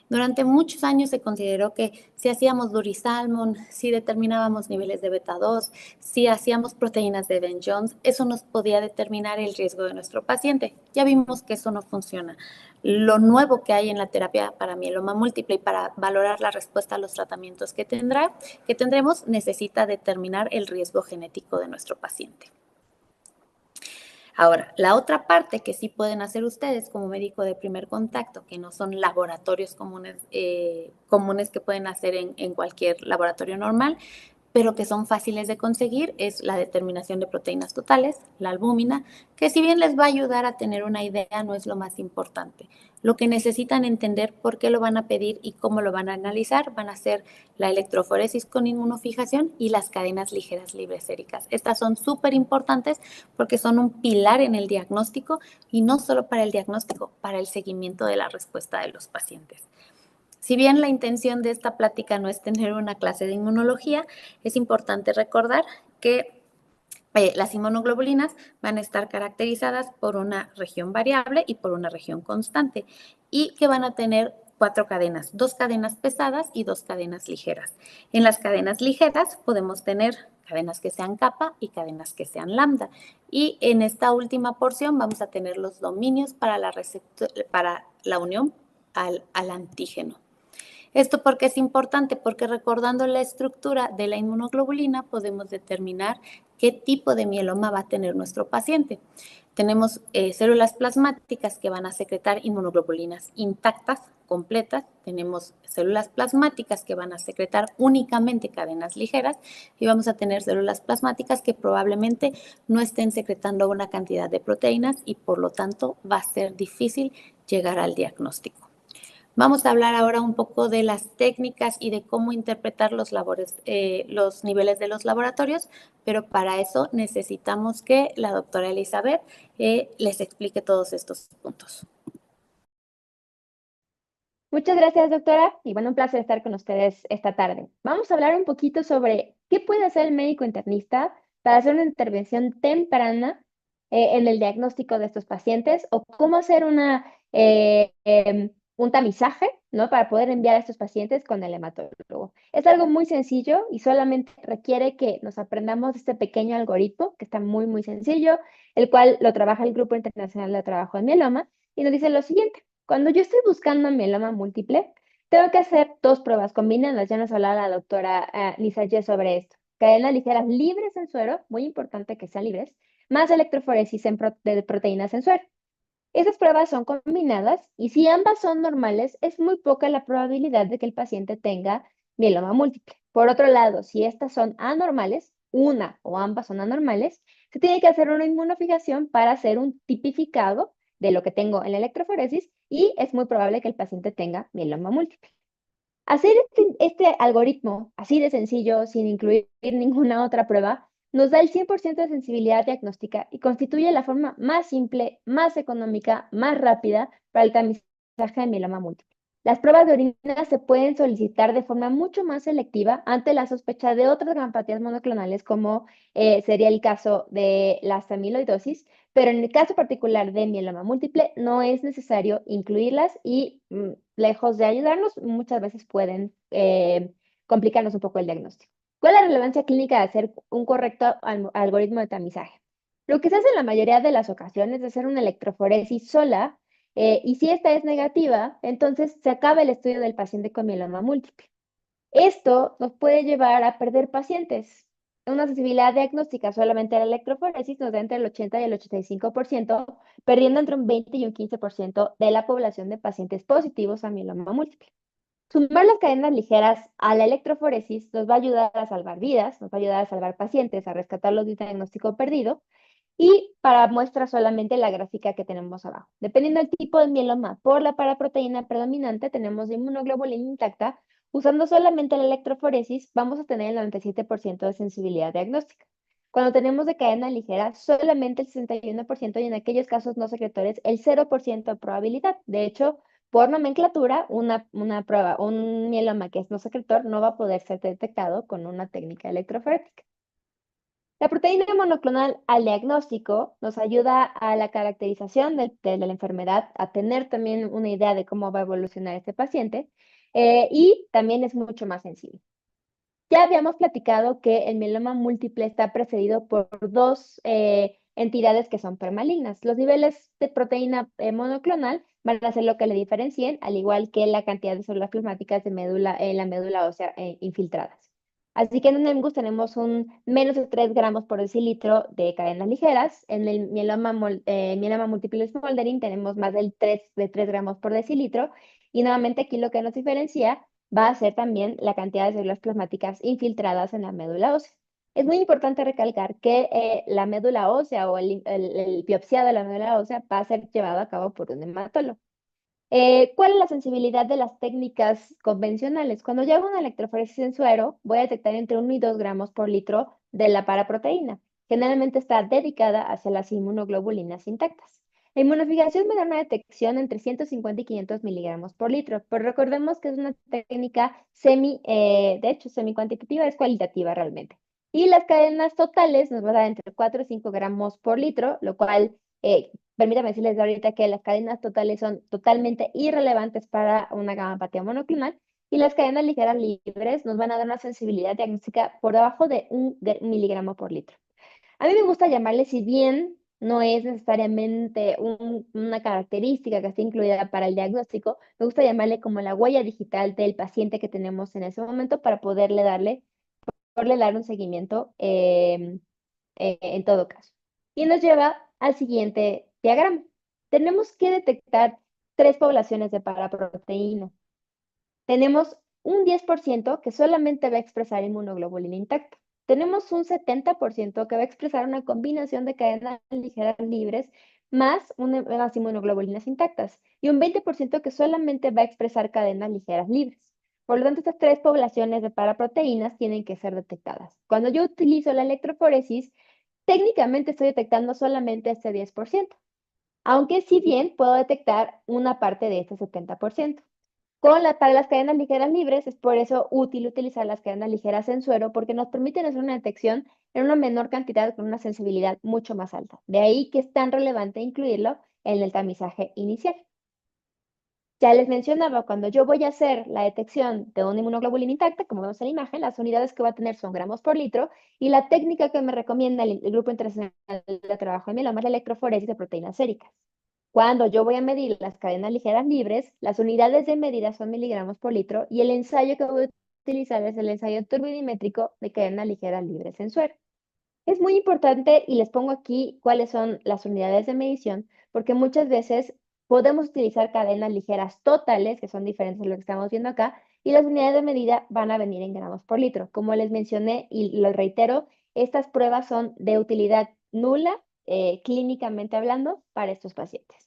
Durante muchos años se consideró que si hacíamos Durisalmon, si determinábamos niveles de beta 2, si hacíamos proteínas de Ben-Jones, eso nos podía determinar el riesgo de nuestro paciente. Ya vimos que eso no funciona. Lo nuevo que hay en la terapia para mieloma múltiple y para valorar la respuesta a los tratamientos que tendremos, necesita determinar el riesgo genético de nuestro paciente. Ahora, la otra parte que sí pueden hacer ustedes como médico de primer contacto, que no son laboratorios comunes que pueden hacer en cualquier laboratorio normal, pero que son fáciles de conseguir, es la determinación de proteínas totales, la albúmina, que si bien les va a ayudar a tener una idea, no es lo más importante. Lo que necesitan entender por qué lo van a pedir y cómo lo van a analizar van a ser la electroforesis con inmunofijación y las cadenas ligeras libres séricas. Estas son súper importantes porque son un pilar en el diagnóstico y no solo para el diagnóstico, para el seguimiento de la respuesta de los pacientes. Si bien la intención de esta plática no es tener una clase de inmunología, es importante recordar que las inmunoglobulinas van a estar caracterizadas por una región variable y por una región constante y que van a tener 4 cadenas, 2 cadenas pesadas y 2 cadenas ligeras. En las cadenas ligeras podemos tener cadenas que sean kappa y cadenas que sean lambda. Y en esta última porción vamos a tener los dominios para la unión al antígeno. Esto porque es importante, porque recordando la estructura de la inmunoglobulina podemos determinar qué tipo de mieloma va a tener nuestro paciente. Tenemos células plasmáticas que van a secretar inmunoglobulinas intactas, completas. Tenemos células plasmáticas que van a secretar únicamente cadenas ligeras y vamos a tener células plasmáticas que probablemente no estén secretando una cantidad de proteínas y por lo tanto va a ser difícil llegar al diagnóstico. Vamos a hablar ahora un poco de las técnicas y de cómo interpretar los niveles de los laboratorios, pero para eso necesitamos que la doctora Elizabeth les explique todos estos puntos. Muchas gracias, doctora, y bueno, un placer estar con ustedes esta tarde. Vamos a hablar un poquito sobre qué puede hacer el médico internista para hacer una intervención temprana en el diagnóstico de estos pacientes o cómo hacer un tamizaje, ¿no? Para poder enviar a estos pacientes con el hematólogo. Es algo muy sencillo y solamente requiere que nos aprendamos este pequeño algoritmo que está muy, muy sencillo, el cual lo trabaja el Grupo Internacional de Trabajo en Mieloma y nos dice lo siguiente. Cuando yo estoy buscando mieloma múltiple, tengo que hacer dos pruebas combinadas. Ya nos hablaba la doctora Lisa Ye sobre esto. Cadenas ligeras libres en suero, muy importante que sean libres, más electroforesis de proteínas en suero. Esas pruebas son combinadas y si ambas son normales, es muy poca la probabilidad de que el paciente tenga mieloma múltiple. Por otro lado, si estas son anormales, una o ambas son anormales, se tiene que hacer una inmunofijación para hacer un tipificado de lo que tengo en la electroforesis y es muy probable que el paciente tenga mieloma múltiple. Hacer este algoritmo así de sencillo, sin incluir ninguna otra prueba, nos da el 100% de sensibilidad diagnóstica y constituye la forma más simple, más económica, más rápida para el tamizaje de mieloma múltiple. Las pruebas de orina se pueden solicitar de forma mucho más selectiva ante la sospecha de otras gamopatías monoclonales, como sería el caso de la amiloidosis, pero en el caso particular de mieloma múltiple no es necesario incluirlas y lejos de ayudarnos, muchas veces pueden complicarnos un poco el diagnóstico. ¿Cuál es la relevancia clínica de hacer un correcto algoritmo de tamizaje? Lo que se hace en la mayoría de las ocasiones es hacer una electroforesis sola y si esta es negativa, entonces se acaba el estudio del paciente con mieloma múltiple. Esto nos puede llevar a perder pacientes. Una sensibilidad diagnóstica solamente a la electroforesis nos da entre el 80 y el 85%, perdiendo entre un 20 y un 15% de la población de pacientes positivos a mieloma múltiple. Sumar las cadenas ligeras a la electroforesis nos va a ayudar a salvar vidas, nos va a ayudar a salvar pacientes, a rescatarlos de un diagnóstico perdido. Y para muestra solamente la gráfica que tenemos abajo. Dependiendo del tipo de mieloma por la paraproteína predominante, tenemos inmunoglobulina intacta. Usando solamente la electroforesis, vamos a tener el 97% de sensibilidad diagnóstica. Cuando tenemos de cadena ligera, solamente el 61% y en aquellos casos no secretores, el 0% de probabilidad. De hecho, por nomenclatura, una prueba, un mieloma que es no secretor, no va a poder ser detectado con una técnica electroforética. La proteína monoclonal al diagnóstico nos ayuda a la caracterización de la enfermedad, a tener también una idea de cómo va a evolucionar este paciente y también es mucho más sencillo. Ya habíamos platicado que el mieloma múltiple está precedido por dos entidades que son premalignas. Los niveles de proteína monoclonal van a ser lo que le diferencien, al igual que la cantidad de células plasmáticas de médula, en la médula ósea infiltradas. Así que en el NEMGUS tenemos un menos de 3 gramos por decilitro de cadenas ligeras. En el mieloma múltiple smoldering tenemos más de 3 gramos por decilitro. Y nuevamente aquí lo que nos diferencia va a ser también la cantidad de células plasmáticas infiltradas en la médula ósea. Es muy importante recalcar que la médula ósea o el biopsiado de la médula ósea va a ser llevado a cabo por un hematólogo. ¿Cuál es la sensibilidad de las técnicas convencionales? Cuando yo hago una electroforesis en suero, voy a detectar entre 1 y 2 gramos por litro de la paraproteína. Generalmente está dedicada hacia las inmunoglobulinas intactas. La inmunofijación me da una detección entre 150 y 500 miligramos por litro, pero recordemos que es una técnica de hecho, semi-cuantitativa, es cualitativa realmente. Y las cadenas totales nos van a dar entre 4 y 5 gramos por litro, lo cual permítame decirles ahorita que las cadenas totales son totalmente irrelevantes para una gamapatía monoclonal y las cadenas ligeras libres nos van a dar una sensibilidad diagnóstica por debajo de 1 miligramo por litro. A mí me gusta llamarle, si bien no es necesariamente una característica que esté incluida para el diagnóstico, me gusta llamarle como la huella digital del paciente que tenemos en ese momento para poderle dar un seguimiento en todo caso. Y nos lleva al siguiente diagrama. Tenemos que detectar tres poblaciones de paraproteína. Tenemos un 10% que solamente va a expresar inmunoglobulina intacta. Tenemos un 70% que va a expresar una combinación de cadenas ligeras libres más unas inmunoglobulinas intactas y un 20% que solamente va a expresar cadenas ligeras libres. Por lo tanto, estas tres poblaciones de paraproteínas tienen que ser detectadas. Cuando yo utilizo la electroforesis, técnicamente estoy detectando solamente este 10%, aunque si bien puedo detectar una parte de este 70%. Para las cadenas ligeras libres es por eso útil utilizar las cadenas ligeras en suero porque nos permiten hacer una detección en una menor cantidad con una sensibilidad mucho más alta. De ahí que es tan relevante incluirlo en el tamizaje inicial. Ya les mencionaba, cuando yo voy a hacer la detección de una inmunoglobulina intacta, como vemos en la imagen, las unidades que va a tener son gramos por litro y la técnica que me recomienda el Grupo Internacional de Trabajo en Mieloma es la electroforesis de proteínas séricas. Cuando yo voy a medir las cadenas ligeras libres, las unidades de medida son miligramos por litro y el ensayo que voy a utilizar es el ensayo turbidimétrico de cadenas ligeras libres en suero. Es muy importante y les pongo aquí cuáles son las unidades de medición, porque muchas veces podemos utilizar cadenas ligeras totales, que son diferentes a lo que estamos viendo acá, y las unidades de medida van a venir en gramos por litro. Como les mencioné y lo reitero, estas pruebas son de utilidad nula, clínicamente hablando, para estos pacientes.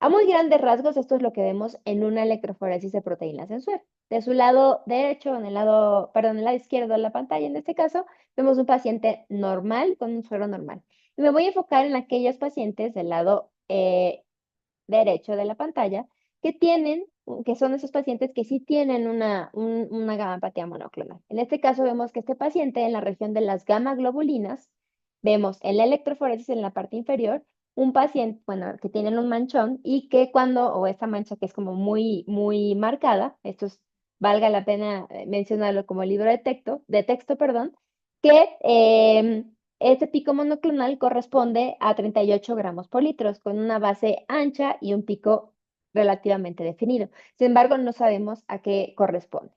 A muy grandes rasgos, esto es lo que vemos en una electroforesis de proteínas en suero. De su lado derecho, en el lado izquierdo de la pantalla, en este caso, vemos un paciente normal con un suero normal. Y me voy a enfocar en aquellos pacientes del lado derecho de la pantalla que son esos pacientes que sí tienen una gamapatía monoclonal. En este caso vemos que este paciente en la región de las gamma globulinas, vemos en la electroforesis en la parte inferior, un paciente, bueno, que tienen un manchón y que o esta mancha que es como muy, muy marcada, valga la pena mencionarlo como libro de texto, perdón, que este pico monoclonal corresponde a 38 gramos por litro, con una base ancha y un pico relativamente definido. Sin embargo, no sabemos a qué corresponde.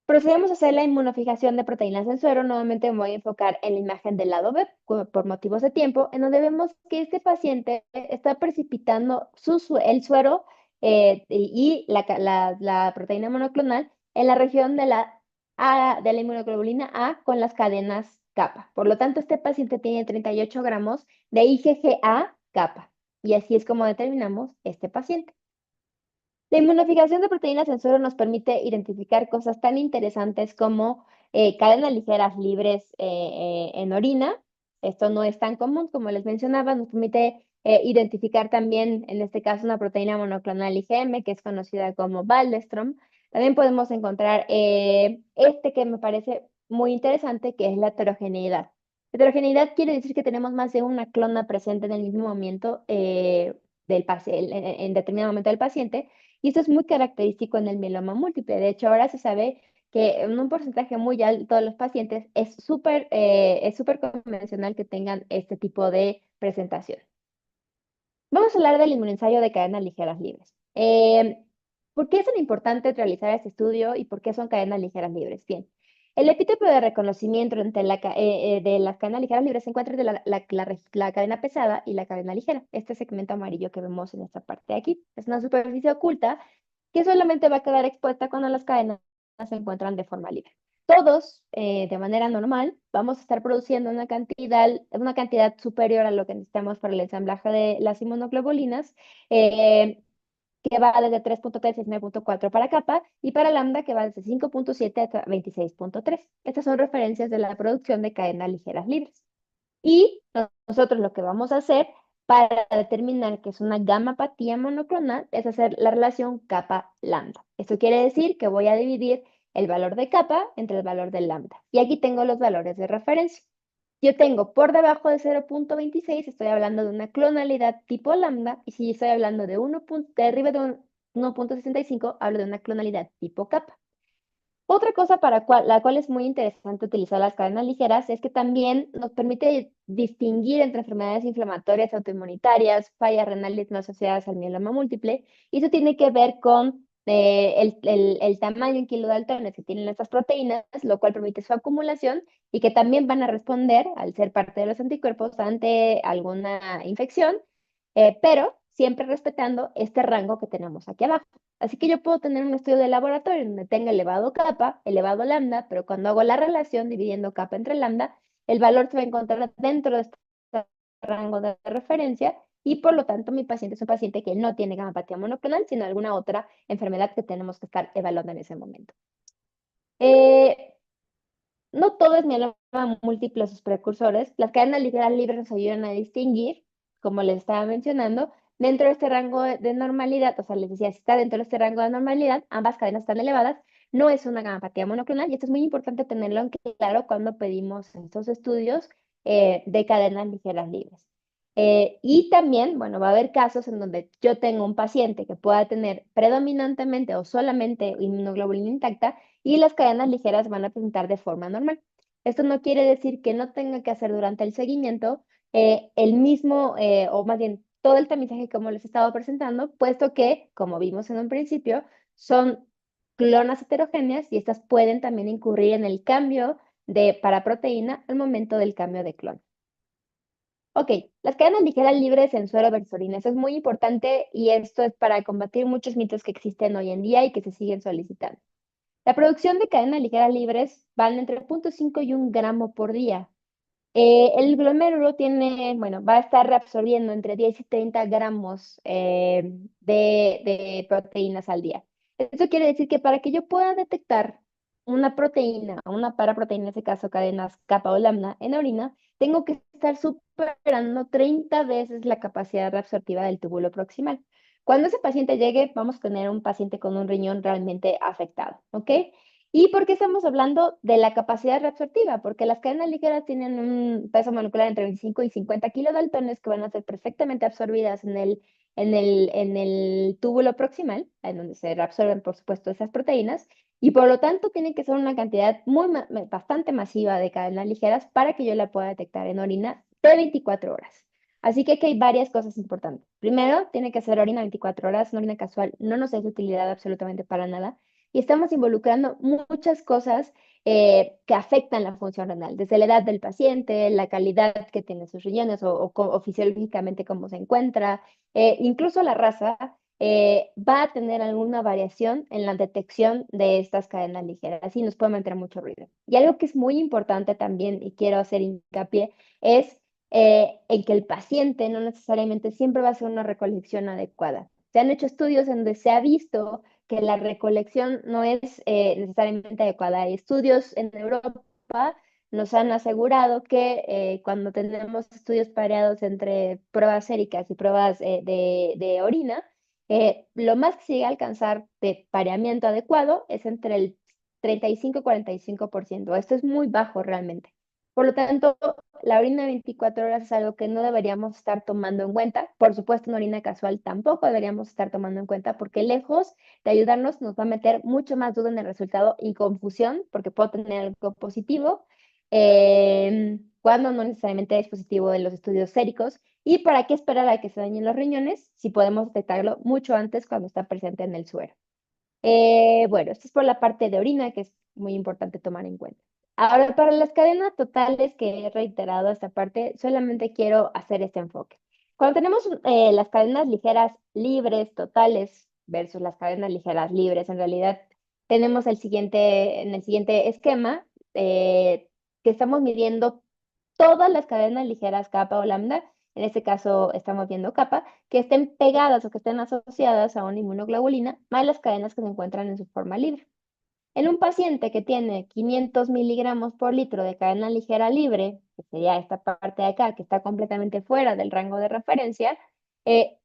Procedemos a hacer la inmunofijación de proteínas en suero. Nuevamente me voy a enfocar en la imagen del lado B por motivos de tiempo, en donde vemos que este paciente está precipitando el suero y la proteína monoclonal en la región de la inmunoglobulina A con las cadenas kappa. Por lo tanto, este paciente tiene 38 gramos de IgG-A kappa. Y así es como determinamos este paciente. La inmunofijación de proteínas en suero nos permite identificar cosas tan interesantes como cadenas ligeras libres en orina. Esto no es tan común, como les mencionaba, nos permite identificar también, en este caso, una proteína monoclonal IgM, que es conocida como Waldestrom. También podemos encontrar este que me parece muy interesante, que es la heterogeneidad. Heterogeneidad quiere decir que tenemos más de una clona presente en el mismo momento en determinado momento del paciente, y esto es muy característico en el mieloma múltiple. De hecho, ahora se sabe que en un porcentaje muy alto de los pacientes es súper convencional que tengan este tipo de presentación. Vamos a hablar del inmunoensayo de cadenas ligeras libres. ¿Por qué es tan importante realizar este estudio y por qué son cadenas ligeras libres? Bien, el epítope de reconocimiento de las cadenas ligeras libres se encuentra entre la cadena pesada y la cadena ligera. Este segmento amarillo que vemos en esta parte de aquí es una superficie oculta que solamente va a quedar expuesta cuando las cadenas se encuentran de forma libre. Todos, de manera normal, vamos a estar produciendo una cantidad superior a lo que necesitamos para el ensamblaje de las inmunoglobulinas, que va desde 3.3 a 9.4 para kappa, y para lambda, que va desde 5.7 hasta 26.3. Estas son referencias de la producción de cadenas ligeras libres. Y nosotros lo que vamos a hacer para determinar que es una gamapatía monoclonal es hacer la relación kappa-lambda. Esto quiere decir que voy a dividir el valor de kappa entre el valor de lambda. Y aquí tengo los valores de referencia. Yo tengo por debajo de 0.26, estoy hablando de una clonalidad tipo lambda, y si estoy hablando de arriba de 1.65, hablo de una clonalidad tipo kappa. Otra cosa la cual es muy interesante utilizar las cadenas ligeras es que también nos permite distinguir entre enfermedades inflamatorias autoinmunitarias, fallas renales no asociadas al mieloma múltiple, y eso tiene que ver con el tamaño en kilodaltones que tienen estas proteínas, lo cual permite su acumulación y que también van a responder, al ser parte de los anticuerpos, ante alguna infección, pero siempre respetando este rango que tenemos aquí abajo. Así que yo puedo tener un estudio de laboratorio donde tenga elevado kappa, elevado lambda, pero cuando hago la relación dividiendo kappa entre lambda, el valor se va a encontrar dentro de este rango de referencia y por lo tanto mi paciente es un paciente que no tiene gamapatía monoclonal, sino alguna otra enfermedad que tenemos que estar evaluando en ese momento. No todo es mieloma múltiple o sus precursores. Las cadenas ligeras libres nos ayudan a distinguir, como les estaba mencionando, dentro de este rango de normalidad, o sea, les decía, si está dentro de este rango de normalidad, ambas cadenas están elevadas, no es una gamapatía monoclonal y esto es muy importante tenerlo en claro cuando pedimos estos estudios de cadenas ligeras libres. Y también, bueno, va a haber casos en donde yo tengo un paciente que pueda tener predominantemente o solamente inmunoglobulina intacta y las cadenas ligeras van a presentar de forma normal. Esto no quiere decir que no tenga que hacer durante el seguimiento el mismo, o más bien todo el tamizaje como les estaba presentando, puesto que, como vimos en un principio, son clonas heterogéneas y estas pueden también incurrir en el cambio de paraproteína al momento del cambio de clon. Ok, las cadenas ligeras libres en suero versus orina. Eso es muy importante y esto es para combatir muchos mitos que existen hoy en día y que se siguen solicitando. La producción de cadenas ligeras libres van entre 0.5 y 1 gramo por día. El glomérulo tiene, bueno, va a estar reabsorbiendo entre 10 y 30 gramos de proteínas al día. Eso quiere decir que para que yo pueda detectar una proteína, una paraproteína, en este caso cadenas kappa o lambda en orina, tengo que estar superando 30 veces la capacidad reabsortiva del túbulo proximal. Cuando ese paciente llegue, vamos a tener un paciente con un riñón realmente afectado, ¿ok? ¿Y por qué estamos hablando de la capacidad reabsortiva? Porque las cadenas ligeras tienen un peso molecular entre 25 y 50 kilodaltones que van a ser perfectamente absorbidas en el túbulo proximal, en donde se reabsorben, por supuesto, esas proteínas, y por lo tanto tiene que ser una cantidad bastante masiva de cadenas ligeras para que yo la pueda detectar en orina de 24 horas. Así que aquí hay varias cosas importantes. Primero, tiene que ser orina 24 horas, una orina casual no nos es de utilidad absolutamente para nada y estamos involucrando muchas cosas que afectan la función renal, desde la edad del paciente, la calidad que tiene sus riñones o fisiológicamente cómo se encuentra, incluso la raza va a tener alguna variación en la detección de estas cadenas ligeras y nos puede meter mucho ruido. Y algo que es muy importante también y quiero hacer hincapié es en que el paciente no necesariamente siempre va a hacer una recolección adecuada. Se han hecho estudios en donde se ha visto que la recolección no es necesariamente adecuada. Hay estudios en Europa nos han asegurado que cuando tenemos estudios pareados entre pruebas séricas y pruebas de orina, lo más que se llega a alcanzar de pareamiento adecuado es entre el 35 y 45%. Esto es muy bajo realmente. Por lo tanto, la orina de 24 horas es algo que no deberíamos estar tomando en cuenta. Por supuesto, una orina casual tampoco deberíamos estar tomando en cuenta porque lejos de ayudarnos nos va a meter mucho más duda en el resultado y confusión porque puedo tener algo positivo cuando no necesariamente es positivo en los estudios séricos. ¿Y para qué esperar a que se dañen los riñones si podemos detectarlo mucho antes cuando está presente en el suero? Bueno, esto es por la parte de orina que es muy importante tomar en cuenta. Ahora, para las cadenas totales que he reiterado esta parte, solamente quiero hacer este enfoque. Cuando tenemos las cadenas ligeras libres totales versus las cadenas ligeras libres, en realidad tenemos en el siguiente esquema que estamos midiendo todas las cadenas ligeras kappa o lambda, en este caso estamos viendo kappa, que estén pegadas o que estén asociadas a una inmunoglobulina, más las cadenas que se encuentran en su forma libre. En un paciente que tiene 500 miligramos por litro de cadena ligera libre, que sería esta parte de acá, que está completamente fuera del rango de referencia,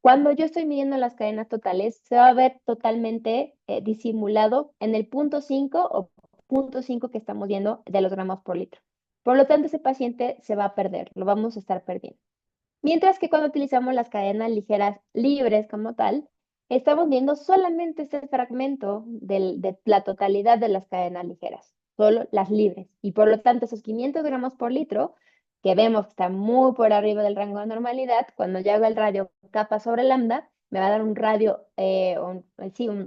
cuando yo estoy midiendo las cadenas totales, se va a ver totalmente disimulado en el 0.5 o 0.5 que estamos viendo de los gramos por litro. Por lo tanto, ese paciente se va a perder, lo vamos a estar perdiendo. Mientras que cuando utilizamos las cadenas ligeras libres como tal, estamos viendo solamente este fragmento de la totalidad de las cadenas ligeras, solo las libres. Y por lo tanto, esos 500 gramos por litro, que vemos que está muy por arriba del rango de normalidad, cuando yo hago el radio kappa sobre lambda, me va a dar un radio,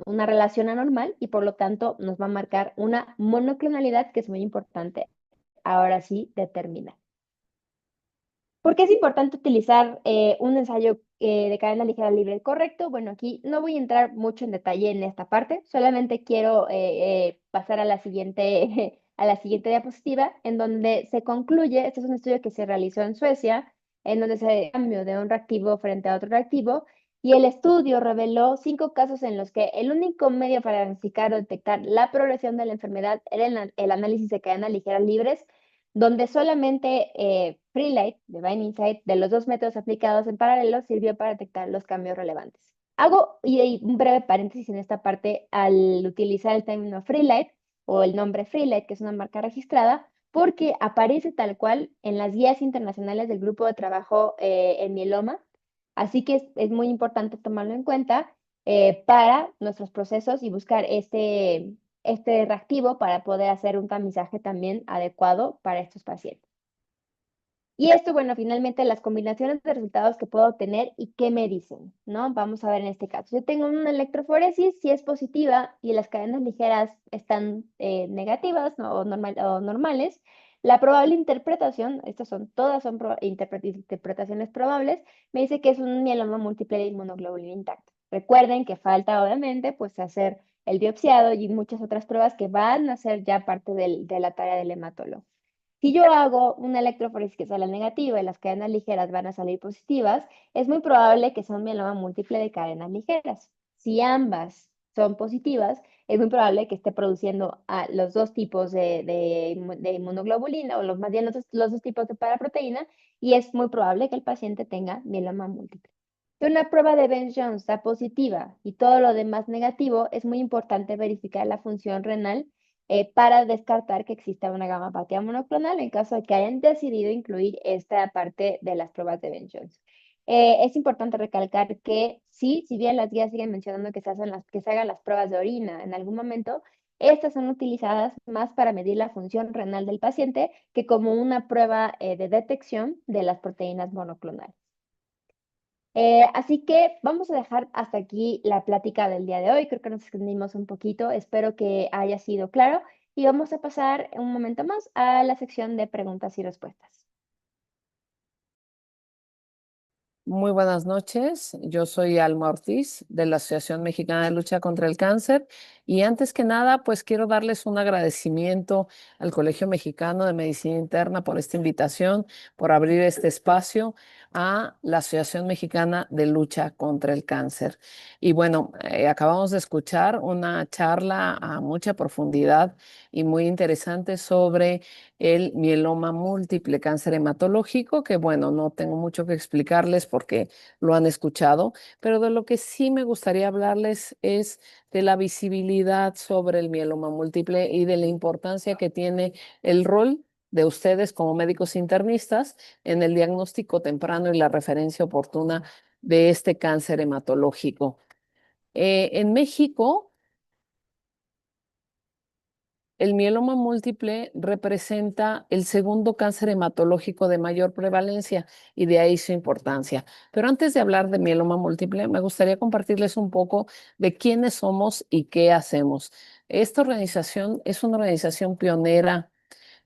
una relación anormal y por lo tanto nos va a marcar una monoclonalidad que es muy importante. Ahora sí, determinar. ¿Por qué es importante utilizar un ensayo de cadena ligera libre correcto? Bueno, aquí no voy a entrar mucho en detalle en esta parte, solamente quiero pasar a la siguiente, a la siguiente diapositiva, en donde se concluye, este es un estudio que se realizó en Suecia, en donde se cambio de un reactivo frente a otro reactivo, y el estudio reveló 5 casos en los que el único medio para diagnosticar o detectar la progresión de la enfermedad era el análisis de cadenas ligeras libres, donde solamente Freelight de Binding Insight de los 2 métodos aplicados en paralelo sirvió para detectar los cambios relevantes. Hago y un breve paréntesis en esta parte al utilizar el término Freelight o el nombre Freelight, que es una marca registrada, porque aparece tal cual en las guías internacionales del Grupo de Trabajo en Mieloma. Así que es muy importante tomarlo en cuenta para nuestros procesos y buscar este reactivo para poder hacer un tamizaje también adecuado para estos pacientes. Y esto, bueno, finalmente las combinaciones de resultados que puedo obtener y qué me dicen, ¿no? Vamos a ver en este caso. Yo tengo una electroforesis, si es positiva y las cadenas ligeras están negativas, ¿no? o normales, la probable interpretación, todas son interpretaciones probables, me dice que es un mieloma múltiple de inmunoglobulina intacta. Recuerden que falta, obviamente, pues hacer el biopsiado y muchas otras pruebas que van a ser ya parte de la tarea del hematólogo. Si yo hago una electroforesis que sale negativa y las cadenas ligeras van a salir positivas, es muy probable que sea un mieloma múltiple de cadenas ligeras. Si ambas son positivas, es muy probable que esté produciendo los dos tipos de inmunoglobulina o más bien los dos tipos de paraproteína y es muy probable que el paciente tenga mieloma múltiple. Si una prueba de Ben-Jones da positiva y todo lo demás negativo, es muy importante verificar la función renal para descartar que exista una gamapatía monoclonal en caso de que hayan decidido incluir esta parte de las pruebas de Ben-Jones. Es importante recalcar que sí, si bien las guías siguen mencionando que se hagan las pruebas de orina en algún momento, estas son utilizadas más para medir la función renal del paciente que como una prueba de detección de las proteínas monoclonales. Así que vamos a dejar hasta aquí la plática del día de hoy. Creo que nos extendimos un poquito. Espero que haya sido claro. Y vamos a pasar un momento más a la sección de preguntas y respuestas. Muy buenas noches, yo soy Alma Ortiz de la Asociación Mexicana de Lucha contra el Cáncer y antes que nada pues quiero darles un agradecimiento al Colegio Mexicano de Medicina Interna por esta invitación, por abrir este espacio a la Asociación Mexicana de Lucha contra el Cáncer. Y bueno, acabamos de escuchar una charla a mucha profundidad y muy interesante sobre el mieloma múltiple, cáncer hematológico, que bueno, no tengo mucho que explicarles porque lo han escuchado, pero de lo que sí me gustaría hablarles es de la visibilidad sobre el mieloma múltiple y de la importancia que tiene el rol de ustedes como médicos internistas en el diagnóstico temprano y la referencia oportuna de este cáncer hematológico. En México, el mieloma múltiple representa el segundo cáncer hematológico de mayor prevalencia y de ahí su importancia. Pero antes de hablar de mieloma múltiple, me gustaría compartirles un poco de quiénes somos y qué hacemos. Esta organización es una organización pionera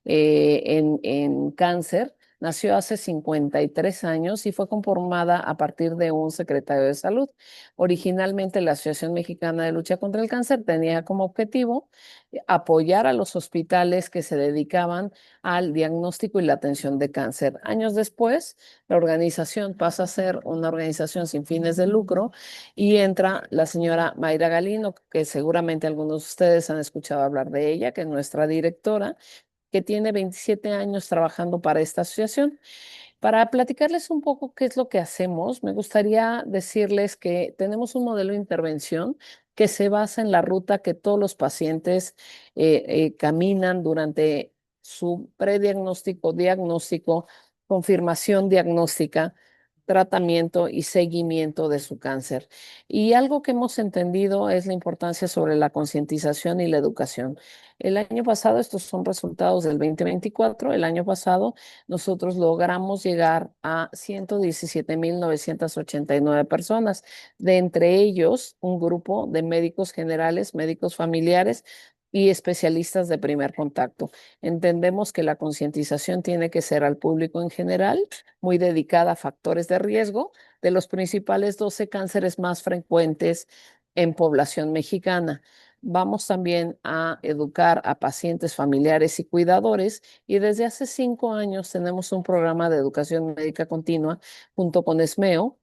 en cáncer. Nació hace 53 años y fue conformada a partir de un secretario de salud. Originalmente, la Asociación Mexicana de Lucha contra el Cáncer tenía como objetivo apoyar a los hospitales que se dedicaban al diagnóstico y la atención de cáncer. Años después, la organización pasa a ser una organización sin fines de lucro y entra la señora Mayra Galino, que seguramente algunos de ustedes han escuchado hablar de ella, que es nuestra directora, que tiene 27 años trabajando para esta asociación. Para platicarles un poco qué es lo que hacemos, me gustaría decirles que tenemos un modelo de intervención que se basa en la ruta que todos los pacientes caminan durante su prediagnóstico, diagnóstico, confirmación diagnóstica, tratamiento y seguimiento de su cáncer. Y algo que hemos entendido es la importancia sobre la concientización y la educación. El año pasado, estos son resultados del 2024, el año pasado nosotros logramos llegar a 117,989 personas, de entre ellos un grupo de médicos generales, médicos familiares y especialistas de primer contacto. Entendemos que la concientización tiene que ser al público en general, muy dedicada a factores de riesgo de los principales 12 cánceres más frecuentes en población mexicana. Vamos también a educar a pacientes familiares y cuidadores y desde hace 5 años tenemos un programa de educación médica continua junto con ESMEO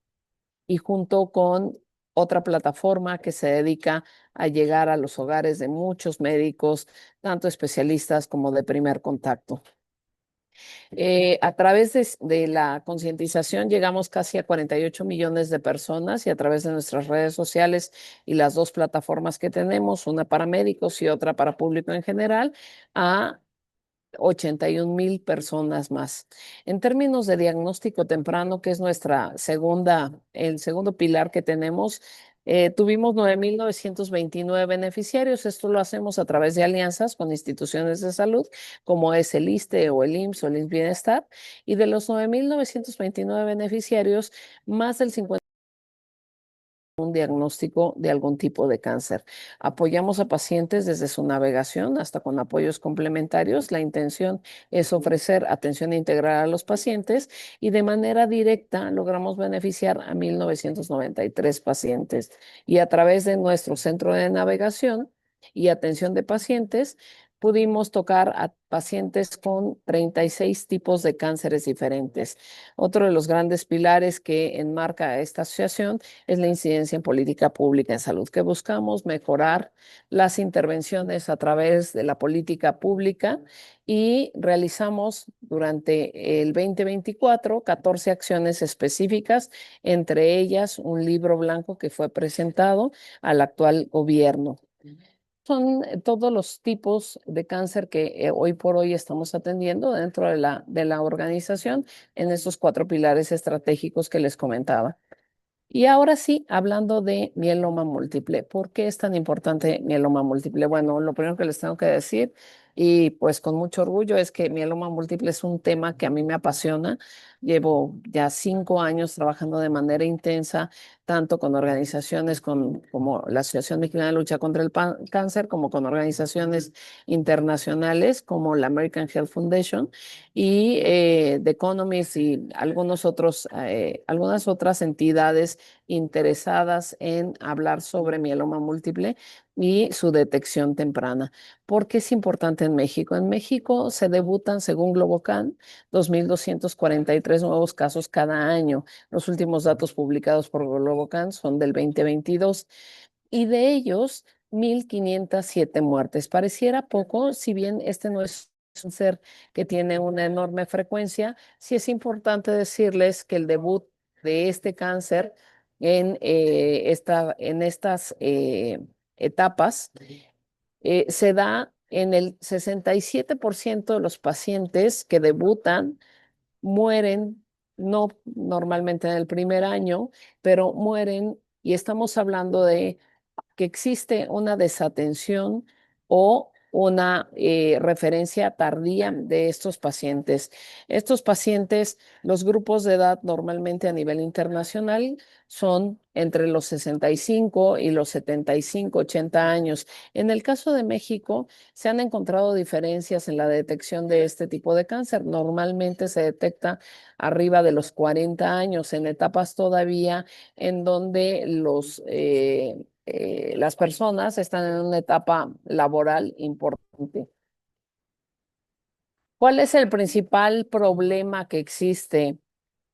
y junto con otra plataforma que se dedica a llegar a los hogares de muchos médicos, tanto especialistas como de primer contacto. A través de la concientización llegamos casi a 48 millones de personas y a través de nuestras redes sociales y las dos plataformas que tenemos, una para médicos y otra para público en general, a 81,000 personas más. En términos de diagnóstico temprano, que es el segundo pilar que tenemos, tuvimos 9,929 beneficiarios. Esto lo hacemos a través de alianzas con instituciones de salud, como es el ISSSTE o el IMSS o el IMSS Bienestar. Y de los 9,929 beneficiarios, más del 50 un diagnóstico de algún tipo de cáncer. Apoyamos a pacientes desde su navegación hasta con apoyos complementarios. La intención es ofrecer atención integral a los pacientes y de manera directa logramos beneficiar a 1,993 pacientes. Y a través de nuestro centro de navegación y atención de pacientes, pudimos tocar a pacientes con 36 tipos de cánceres diferentes. Otro de los grandes pilares que enmarca esta asociación es la incidencia en política pública en salud, que buscamos mejorar las intervenciones a través de la política pública y realizamos durante el 2024 14 acciones específicas, entre ellas un libro blanco que fue presentado al actual gobierno. Son todos los tipos de cáncer que hoy por hoy estamos atendiendo dentro de la organización en estos 4 pilares estratégicos que les comentaba. Y ahora sí, hablando de mieloma múltiple, ¿por qué es tan importante mieloma múltiple? Bueno, lo primero que les tengo que decir, y pues con mucho orgullo, es que mieloma múltiple es un tema que a mí me apasiona. Llevo ya 5 años trabajando de manera intensa, tanto con organizaciones como la Asociación Mexicana de Lucha contra el Cáncer, como con organizaciones internacionales como la American Health Foundation y The Economist y algunas otras entidades interesadas en hablar sobre mieloma múltiple y su detección temprana. ¿Por qué es importante en México? En México se debutan, según Globocan, 2,243 nuevos casos cada año. Los últimos datos publicados por Globocan son del 2022 y de ellos 1,507 muertes. Pareciera poco, si bien este no es un ser que tiene una enorme frecuencia, sí es importante decirles que el debut de este cáncer en estas etapas se da en el 67% de los pacientes que debutan mueren, no normalmente en el primer año, pero mueren y estamos hablando de que existe una desatención o una referencia tardía de estos pacientes. Estos pacientes, los grupos de edad normalmente a nivel internacional son entre los 65 y los 75, 80 años. En el caso de México, se han encontrado diferencias en la detección de este tipo de cáncer. Normalmente se detecta arriba de los 40 años, en etapas todavía en donde las personas están en una etapa laboral importante. ¿Cuál es el principal problema que existe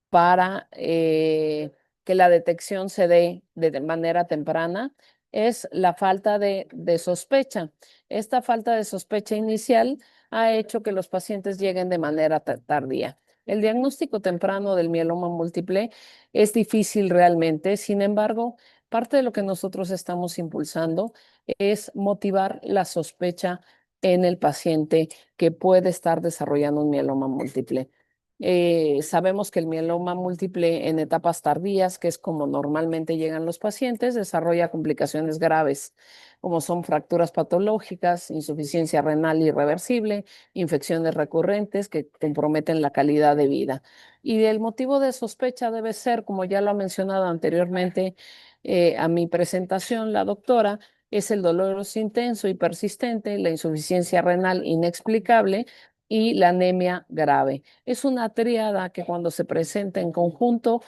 para que la detección se dé de manera temprana? Es la falta de sospecha. Esta falta de sospecha inicial ha hecho que los pacientes lleguen de manera tardía. El diagnóstico temprano del mieloma múltiple es difícil realmente. Sin embargo, parte de lo que nosotros estamos impulsando es motivar la sospecha en el paciente que puede estar desarrollando un mieloma múltiple. Sabemos que el mieloma múltiple en etapas tardías, que es como normalmente llegan los pacientes, desarrolla complicaciones graves, como son fracturas patológicas, insuficiencia renal irreversible, infecciones recurrentes que comprometen la calidad de vida. Y el motivo de sospecha debe ser, como ya lo ha mencionado anteriormente a mi presentación, la doctora, es el dolor intenso y persistente, la insuficiencia renal inexplicable y la anemia grave. Es una tríada que cuando se presenta en conjunto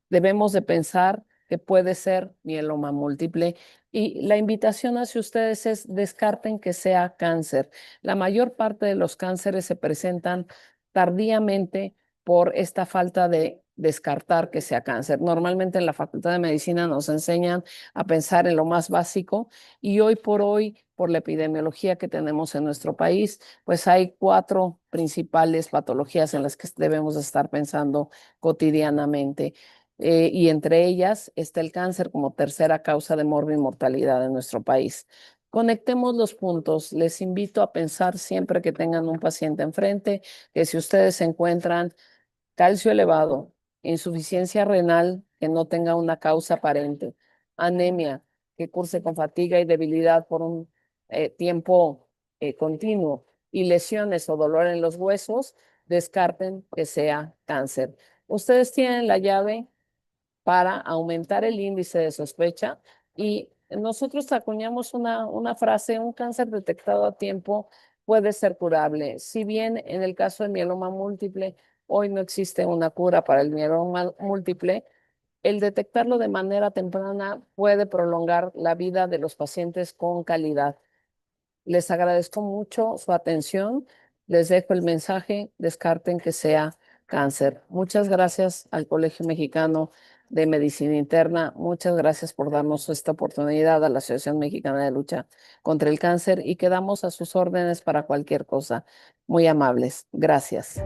debemos de pensar que puede ser mieloma múltiple. Y la invitación hacia ustedes es descarten que sea cáncer. La mayor parte de los cánceres se presentan tardíamente por esta falta de descartar que sea cáncer. Normalmente en la Facultad de Medicina nos enseñan a pensar en lo más básico y hoy por hoy, por la epidemiología que tenemos en nuestro país, pues hay 4 principales patologías en las que debemos estar pensando cotidianamente. Y entre ellas está el cáncer como tercera causa de mortalidad en nuestro país. Conectemos los puntos. Les invito a pensar siempre que tengan un paciente enfrente, que si ustedes se encuentran calcio elevado, insuficiencia renal que no tenga una causa aparente, anemia que curse con fatiga y debilidad por un tiempo continuo y lesiones o dolor en los huesos, descarten que sea cáncer. Ustedes tienen la llave para aumentar el índice de sospecha y nosotros acuñamos una frase: un cáncer detectado a tiempo puede ser curable. Si bien en el caso del mieloma múltiple, hoy no existe una cura para el mieloma múltiple, el detectarlo de manera temprana puede prolongar la vida de los pacientes con calidad. Les agradezco mucho su atención. Les dejo el mensaje: descarten que sea cáncer. Muchas gracias al Colegio Mexicano de Medicina Interna. Muchas gracias por darnos esta oportunidad a la Asociación Mexicana de Lucha contra el Cáncer y quedamos a sus órdenes para cualquier cosa. Muy amables. Gracias.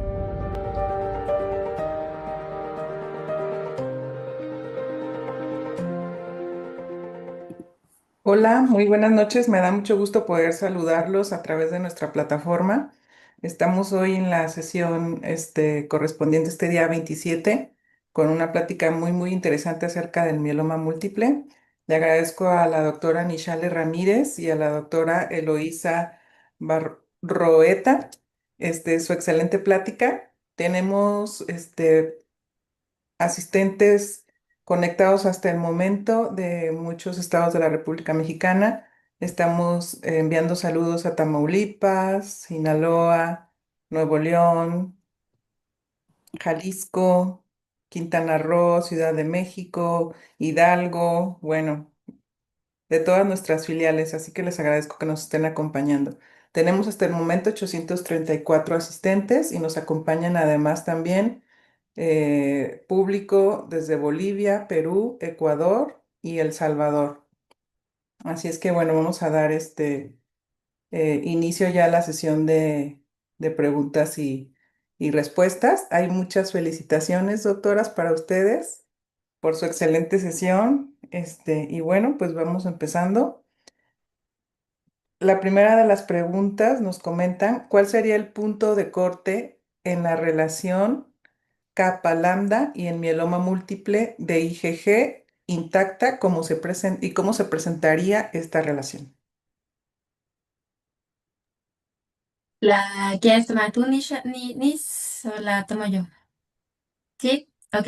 Hola, muy buenas noches. Me da mucho gusto poder saludarlos a través de nuestra plataforma. Estamos hoy en la sesión correspondiente este día 27 con una plática muy interesante acerca del mieloma múltiple. Le agradezco a la doctora Nishale Ramírez y a la doctora Eloísa Barroeta su excelente plática. Tenemos asistentes conectados hasta el momento de muchos estados de la República Mexicana. Estamos enviando saludos a Tamaulipas, Sinaloa, Nuevo León, Jalisco, Quintana Roo, Ciudad de México, Hidalgo, bueno, de todas nuestras filiales, así que les agradezco que nos estén acompañando. Tenemos hasta el momento 834 asistentes y nos acompañan además también público desde Bolivia, Perú, Ecuador y El Salvador. Así es que bueno, vamos a dar inicio ya a la sesión de preguntas y respuestas. Hay muchas felicitaciones, doctoras, para ustedes por su excelente sesión. Y bueno, pues vamos empezando. La primera de las preguntas nos comentan, ¿cuál sería el punto de corte en la relación kappa lambda y en mieloma múltiple de IgG intacta y cómo se presentaría esta relación? ¿La quieres tomar tú, Nis, o la tomo yo? ¿Sí? Ok.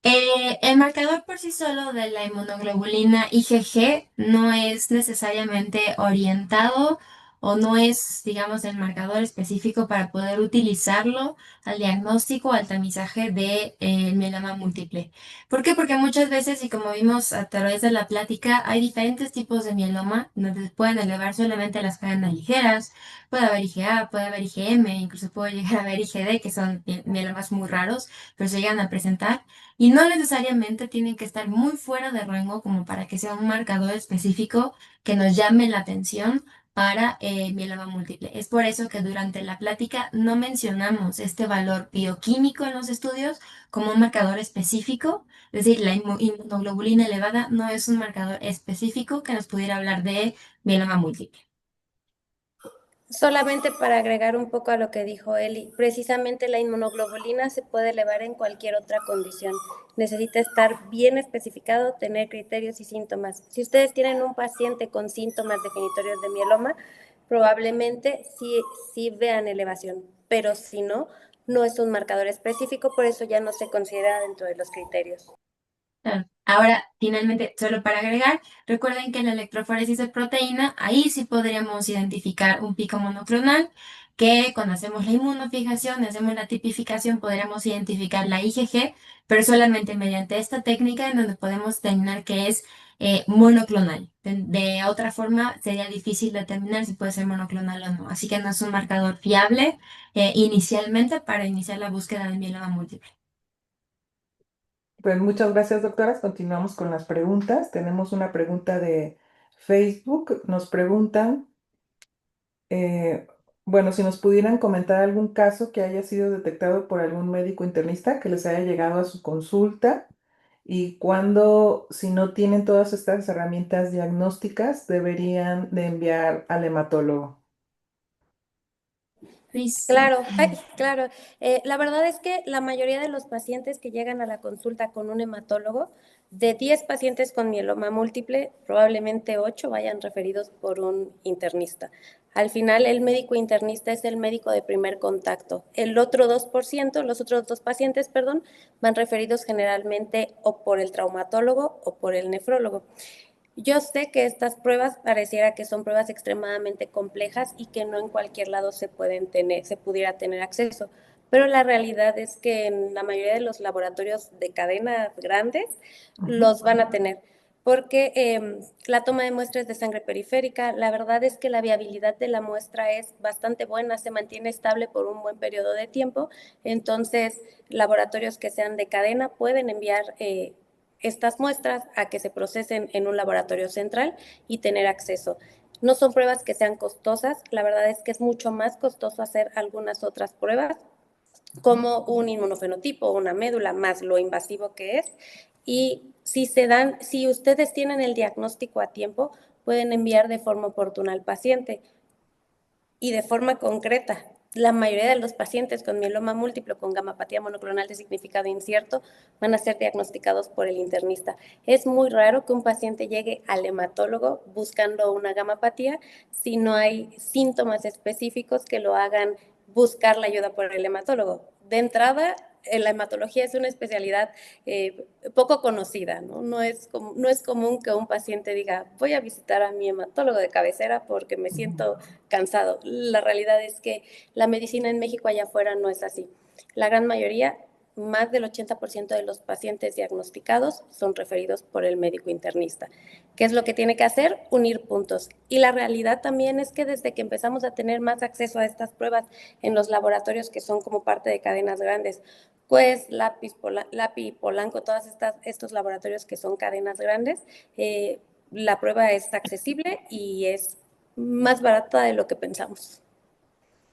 El marcador por sí solo de la inmunoglobulina IgG no es necesariamente orientado o no es, digamos, el marcador específico para poder utilizarlo al diagnóstico o al tamizaje de mieloma múltiple. ¿Por qué? Porque muchas veces, y como vimos a través de la plática, hay diferentes tipos de mieloma donde pueden elevar solamente las cadenas ligeras, puede haber IgA, puede haber IgM, incluso puede llegar a haber IgD, que son mielomas muy raros, pero se llegan a presentar. Y no necesariamente tienen que estar muy fuera de rango como para que sea un marcador específico que nos llame la atención para mieloma múltiple. Es por eso que durante la plática no mencionamos este valor bioquímico en los estudios como un marcador específico. Es decir, la inmunoglobulina elevada no es un marcador específico que nos pudiera hablar de mieloma múltiple. Solamente para agregar un poco a lo que dijo Eli, precisamente la inmunoglobulina se puede elevar en cualquier otra condición. Necesita estar bien especificado, tener criterios y síntomas. Si ustedes tienen un paciente con síntomas definitorios de mieloma, probablemente sí vean elevación, pero si no, no es un marcador específico, por eso ya no se considera dentro de los criterios. Claro. Ahora, finalmente, solo para agregar, recuerden que en la electroforesis de proteína, ahí sí podríamos identificar un pico monoclonal, que cuando hacemos la inmunofijación, hacemos la tipificación, podríamos identificar la IgG, pero solamente mediante esta técnica en donde podemos determinar que es monoclonal. De otra forma, sería difícil determinar si puede ser monoclonal o no. Así que no es un marcador fiable inicialmente para iniciar la búsqueda de mieloma múltiple. Pues muchas gracias, doctoras. Continuamos con las preguntas. Tenemos una pregunta de Facebook. Nos preguntan, eh, bueno, si nos pudieran comentar algún caso que haya sido detectado por algún médico internista que les haya llegado a su consulta y cuándo, si no tienen todas estas herramientas diagnósticas, deberían de enviar al hematólogo. Luis. Claro, ay, claro. La verdad es que la mayoría de los pacientes que llegan a la consulta con un hematólogo, de 10 pacientes con mieloma múltiple, probablemente 8 vayan referidos por un internista. Al final, el médico internista es el médico de primer contacto. El otro 2%, los otros 2 pacientes, perdón, van referidos generalmente o por el traumatólogo o por el nefrólogo. Yo sé que estas pruebas pareciera que son pruebas extremadamente complejas y que no en cualquier lado se pudiera tener acceso, pero la realidad es que en la mayoría de los laboratorios de cadenas grandes Ujú. los van a tener, porque la toma de muestras de sangre periférica, la verdad es que la viabilidad de la muestra es bastante buena, se mantiene estable por un buen periodo de tiempo, entonces laboratorios que sean de cadena pueden enviar estas muestras a que se procesen en un laboratorio central y tener acceso. No son pruebas que sean costosas, la verdad es que es mucho más costoso hacer algunas otras pruebas, como un inmunofenotipo, una médula, más lo invasivo que es. Y si ustedes tienen el diagnóstico a tiempo, pueden enviar de forma oportuna al paciente y de forma concreta. La mayoría de los pacientes con mieloma múltiple con gamapatía monoclonal de significado incierto van a ser diagnosticados por el internista. Es muy raro que un paciente llegue al hematólogo buscando una gamapatía si no hay síntomas específicos que lo hagan buscar la ayuda por el hematólogo. De entrada, la hematología es una especialidad poco conocida, ¿no? No es común que un paciente diga, voy a visitar a mi hematólogo de cabecera porque me siento cansado. La realidad es que la medicina en México allá afuera no es así. La gran mayoría, más del 80% de los pacientes diagnosticados son referidos por el médico internista. ¿Qué es lo que tiene que hacer? Unir puntos. Y la realidad también es que desde que empezamos a tener más acceso a estas pruebas en los laboratorios que son como parte de cadenas grandes, pues Lapi, Polanco, todos estos laboratorios que son cadenas grandes, la prueba es accesible y es más barata de lo que pensamos.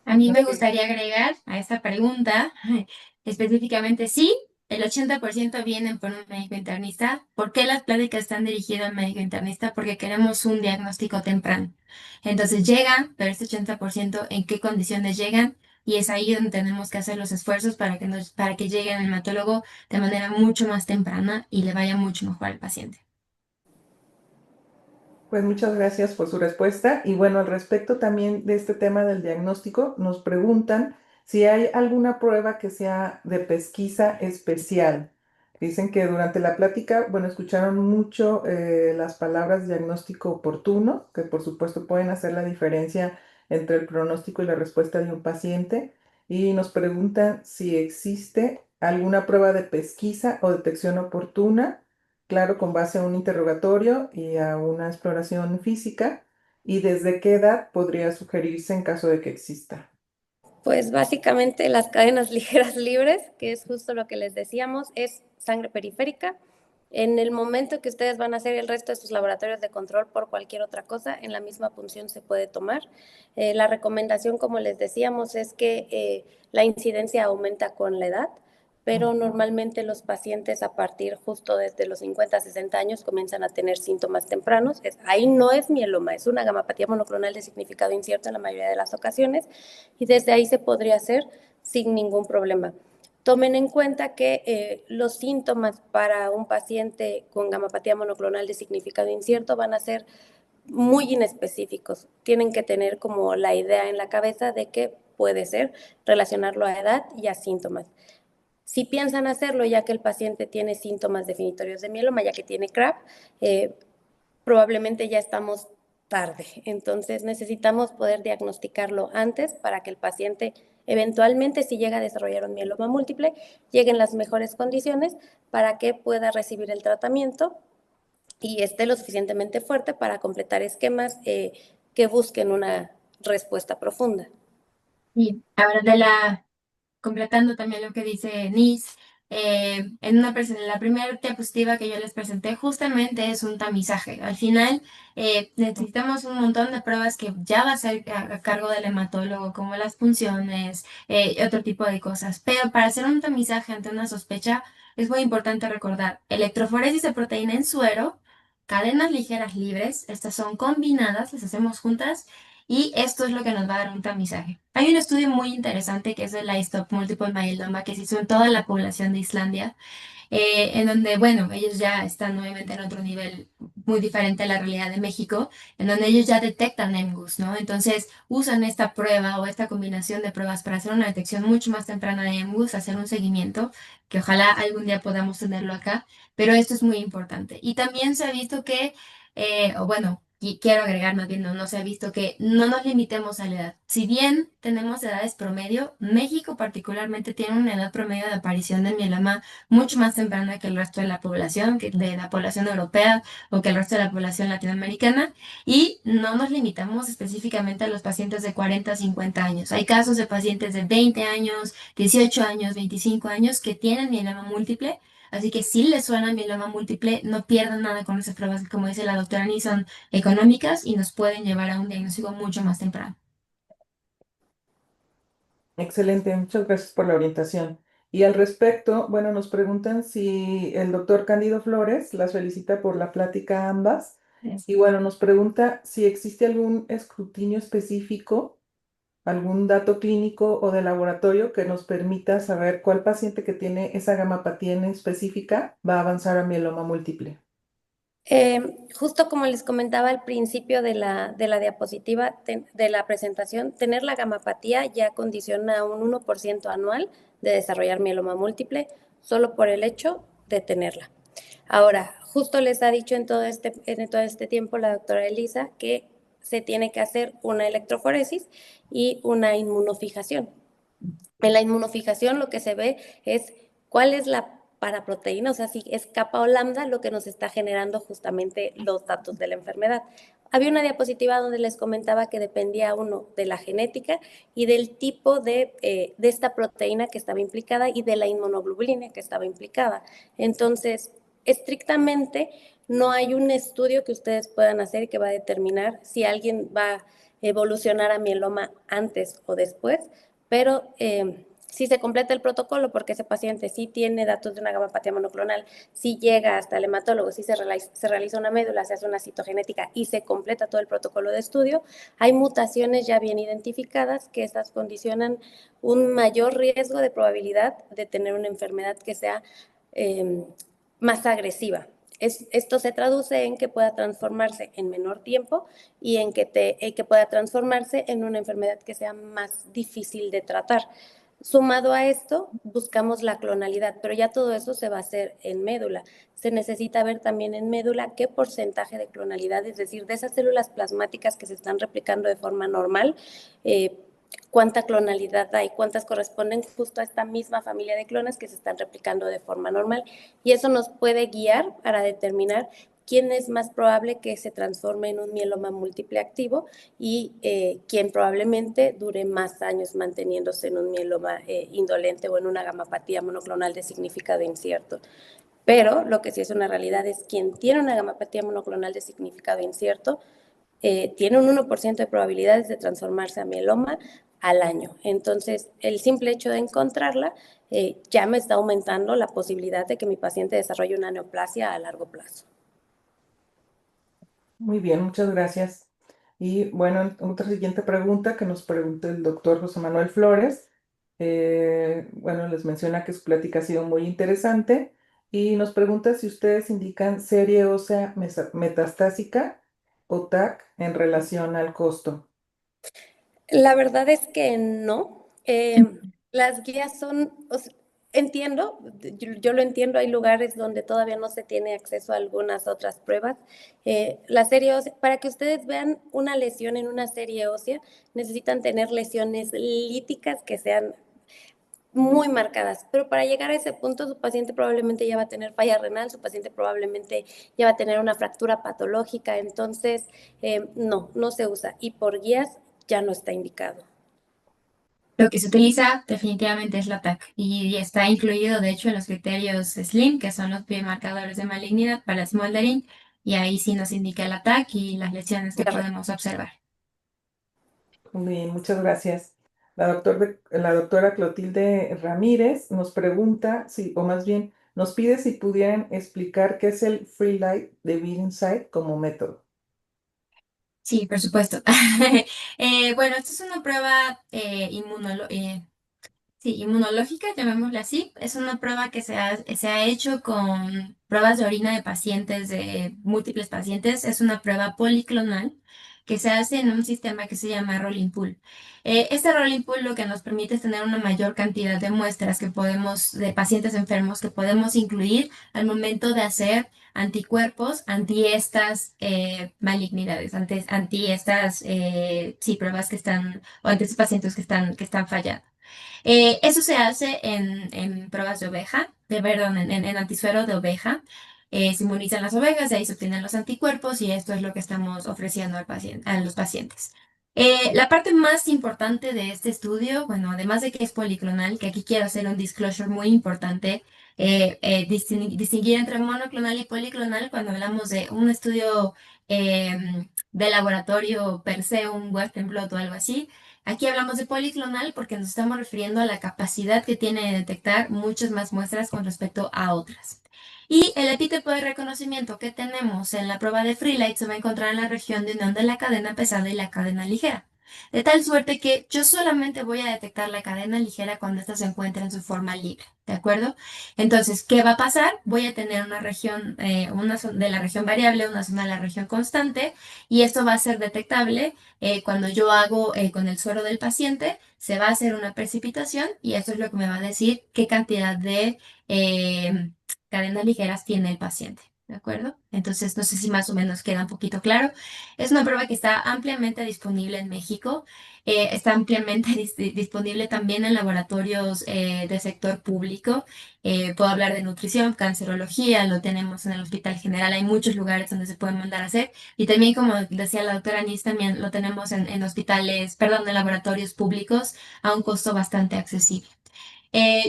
A mí me Ok. gustaría agregar a esta pregunta específicamente, sí, el 80% vienen por un médico internista. ¿Por qué las pláticas están dirigidas al médico internista? Porque queremos un diagnóstico temprano. Entonces llegan, pero este 80%, ¿en qué condiciones llegan? Y es ahí donde tenemos que hacer los esfuerzos para que llegue al hematólogo de manera mucho más temprana y le vaya mucho mejor al paciente. Pues muchas gracias por su respuesta. Y bueno, al respecto también de este tema del diagnóstico, nos preguntan si hay alguna prueba que sea de pesquisa especial. Dicen que durante la plática, bueno, escucharon mucho las palabras diagnóstico oportuno, que por supuesto pueden hacer la diferencia entre el pronóstico y la respuesta de un paciente. Y nos preguntan si existe alguna prueba de pesquisa o detección oportuna, claro, con base a un interrogatorio y a una exploración física, y desde qué edad podría sugerirse en caso de que exista. Pues básicamente las cadenas ligeras libres, que es justo lo que les decíamos, es sangre periférica. En el momento que ustedes van a hacer el resto de sus laboratorios de control por cualquier otra cosa, en la misma punción se puede tomar. La recomendación, como les decíamos, es que la incidencia aumenta con la edad, pero normalmente los pacientes a partir justo desde los 50 a 60 años comienzan a tener síntomas tempranos. Ahí no es mieloma, es una gamapatía monoclonal de significado incierto en la mayoría de las ocasiones y desde ahí se podría hacer sin ningún problema. Tomen en cuenta que los síntomas para un paciente con gamapatía monoclonal de significado incierto van a ser muy inespecíficos. Tienen que tener como la idea en la cabeza de que puede ser relacionarlo a edad y a síntomas. Si piensan hacerlo ya que el paciente tiene síntomas definitorios de mieloma, ya que tiene CRAP, probablemente ya estamos tarde. Entonces necesitamos poder diagnosticarlo antes para que el paciente eventualmente, si llega a desarrollar un mieloma múltiple, llegue en las mejores condiciones para que pueda recibir el tratamiento y esté lo suficientemente fuerte para completar esquemas que busquen una respuesta profunda. Y ahora completando también lo que dice Nis, en la primera diapositiva que yo les presenté, justamente es un tamizaje. Al final, necesitamos un montón de pruebas que ya va a ser a cargo del hematólogo, como las punciones, otro tipo de cosas. Pero para hacer un tamizaje ante una sospecha, es muy importante recordar electroforesis de proteína en suero, cadenas ligeras libres, estas son combinadas, las hacemos juntas. Y esto es lo que nos va a dar un tamizaje. Hay un estudio muy interesante que es el iStop Multiple Myeloma que se hizo en toda la población de Islandia, en donde, bueno, ellos ya están obviamente en otro nivel muy diferente a la realidad de México, en donde ellos ya detectan MGUS, ¿no? Entonces usan esta prueba o esta combinación de pruebas para hacer una detección mucho más temprana de MGUS, hacer un seguimiento, que ojalá algún día podamos tenerlo acá, pero esto es muy importante. Y también se ha visto que, o bueno, y quiero agregar más bien, no se ha visto que no nos limitemos a la edad. Si bien tenemos edades promedio, México particularmente tiene una edad promedio de aparición del mieloma mucho más temprana que el resto de la población, que de la población europea o que el resto de la población latinoamericana, y no nos limitamos específicamente a los pacientes de 40 a 50 años. Hay casos de pacientes de 20 años, 18 años, 25 años que tienen mieloma múltiple. Así que si les suena mieloma múltiple, no pierdan nada con esas pruebas que, como dice la doctora Ni, son económicas y nos pueden llevar a un diagnóstico mucho más temprano. Excelente, muchas gracias por la orientación. Y al respecto, bueno, nos preguntan si el doctor Cándido Flores las felicita por la plática a ambas. Y bueno, nos pregunta si existe algún escrutinio específico, algún dato clínico o de laboratorio que nos permita saber cuál paciente que tiene esa gamapatía en específica va a avanzar a mieloma múltiple. Justo como les comentaba al principio de la diapositiva de la presentación, tener la gamapatía ya condiciona un 1% anual de desarrollar mieloma múltiple solo por el hecho de tenerla. Ahora, justo les ha dicho en todo este tiempo la doctora Elisa que se tiene que hacer una electroforesis y una inmunofijación. En la inmunofijación lo que se ve es cuál es la paraproteína, o sea, si es kappa o lambda lo que nos está generando justamente los datos de la enfermedad. Había una diapositiva donde les comentaba que dependía uno de la genética y del tipo de esta proteína que estaba implicada y de la inmunoglobulina que estaba implicada. Entonces, estrictamente no hay un estudio que ustedes puedan hacer que va a determinar si alguien va a evolucionar a mieloma antes o después, pero si se completa el protocolo porque ese paciente sí tiene datos de una gamapatía monoclonal, si llega hasta el hematólogo, si se realiza una médula, se hace una citogenética y se completa todo el protocolo de estudio, hay mutaciones ya bien identificadas que estas condicionan un mayor riesgo de probabilidad de tener una enfermedad que sea más agresiva. Esto se traduce en que pueda transformarse en menor tiempo y en que pueda transformarse en una enfermedad que sea más difícil de tratar. Sumado a esto, buscamos la clonalidad, pero ya todo eso se va a hacer en médula. Se necesita ver también en médula qué porcentaje de clonalidad, es decir, de esas células plasmáticas que se están replicando de forma normal, cuánta clonalidad hay, cuántas corresponden justo a esta misma familia de clones que se están replicando de forma normal. Y eso nos puede guiar para determinar quién es más probable que se transforme en un mieloma múltiple activo y quién probablemente dure más años manteniéndose en un mieloma indolente o en una gamapatía monoclonal de significado incierto. Pero lo que sí es una realidad es quien tiene una gamapatía monoclonal de significado incierto tiene un 1% de probabilidades de transformarse a mieloma al año. Entonces, el simple hecho de encontrarla ya me está aumentando la posibilidad de que mi paciente desarrolle una neoplasia a largo plazo. Muy bien, muchas gracias. Y bueno, otra siguiente pregunta que nos pregunta el doctor José Manuel Flores. Bueno, les menciona que su plática ha sido muy interesante y nos pregunta si ustedes indican serie ósea metastásica o TAC en relación al costo. La verdad es que no. Las guías son, o sea, entiendo, yo lo entiendo, hay lugares donde todavía no se tiene acceso a algunas otras pruebas. La serie ósea, para que ustedes vean una lesión en una serie ósea, necesitan tener lesiones líticas que sean muy marcadas, pero para llegar a ese punto su paciente probablemente ya va a tener falla renal, su paciente probablemente ya va a tener una fractura patológica, entonces no se usa y por guías ya no está indicado. Lo que se utiliza definitivamente es la TAC y está incluido de hecho en los criterios SLIM, que son los biomarcadores de malignidad para smoldering, y ahí sí nos indica la TAC y las lesiones que podemos observar. Muy bien, muchas gracias. La doctora Clotilde Ramírez nos pregunta, si, o más bien, nos pide si pudieran explicar qué es el Free Light de Insight como método. Sí, por supuesto. Bueno, esto es una prueba sí, inmunológica, llamémosla así. Es una prueba que se ha hecho con pruebas de orina de pacientes, de múltiples pacientes. Es una prueba policlonal que se hace en un sistema que se llama Rolling Pool. Este Rolling Pool lo que nos permite es tener una mayor cantidad de muestras de pacientes enfermos que podemos incluir al momento de hacer anticuerpos anti estas malignidades, anti estas sí, pruebas que están, o anti estos pacientes que están fallando. Eso se hace en pruebas de oveja, perdón, en antisuero de oveja. Se inmunizan las ovejas, de ahí se obtienen los anticuerpos y esto es lo que estamos ofreciendo a los pacientes. La parte más importante de este estudio, bueno, además de que es policlonal, que aquí quiero hacer un disclosure muy importante, distinguir entre monoclonal y policlonal cuando hablamos de un estudio de laboratorio per se, un Western blot o algo así. Aquí hablamos de policlonal porque nos estamos refiriendo a la capacidad que tiene de detectar muchas más muestras con respecto a otras. Y el epítopo de reconocimiento que tenemos en la prueba de Freelight se va a encontrar en la región de unión de la cadena pesada y la cadena ligera. De tal suerte que yo solamente voy a detectar la cadena ligera cuando ésta se encuentra en su forma libre, ¿de acuerdo? Entonces, ¿qué va a pasar? Voy a tener una región, una de la región variable, una zona de la región constante, y esto va a ser detectable cuando yo hago con el suero del paciente, se va a hacer una precipitación y eso es lo que me va a decir qué cantidad de cadenas ligeras tiene el paciente. ¿De acuerdo? Entonces, no sé si más o menos queda un poquito claro. Es una prueba que está ampliamente disponible en México. Está ampliamente disponible también en laboratorios del sector público. Puedo hablar de nutrición, cancerología, lo tenemos en el Hospital General. Hay muchos lugares donde se pueden mandar a hacer. Y también, como decía la doctora Nis, también lo tenemos en hospitales, perdón, en laboratorios públicos a un costo bastante accesible.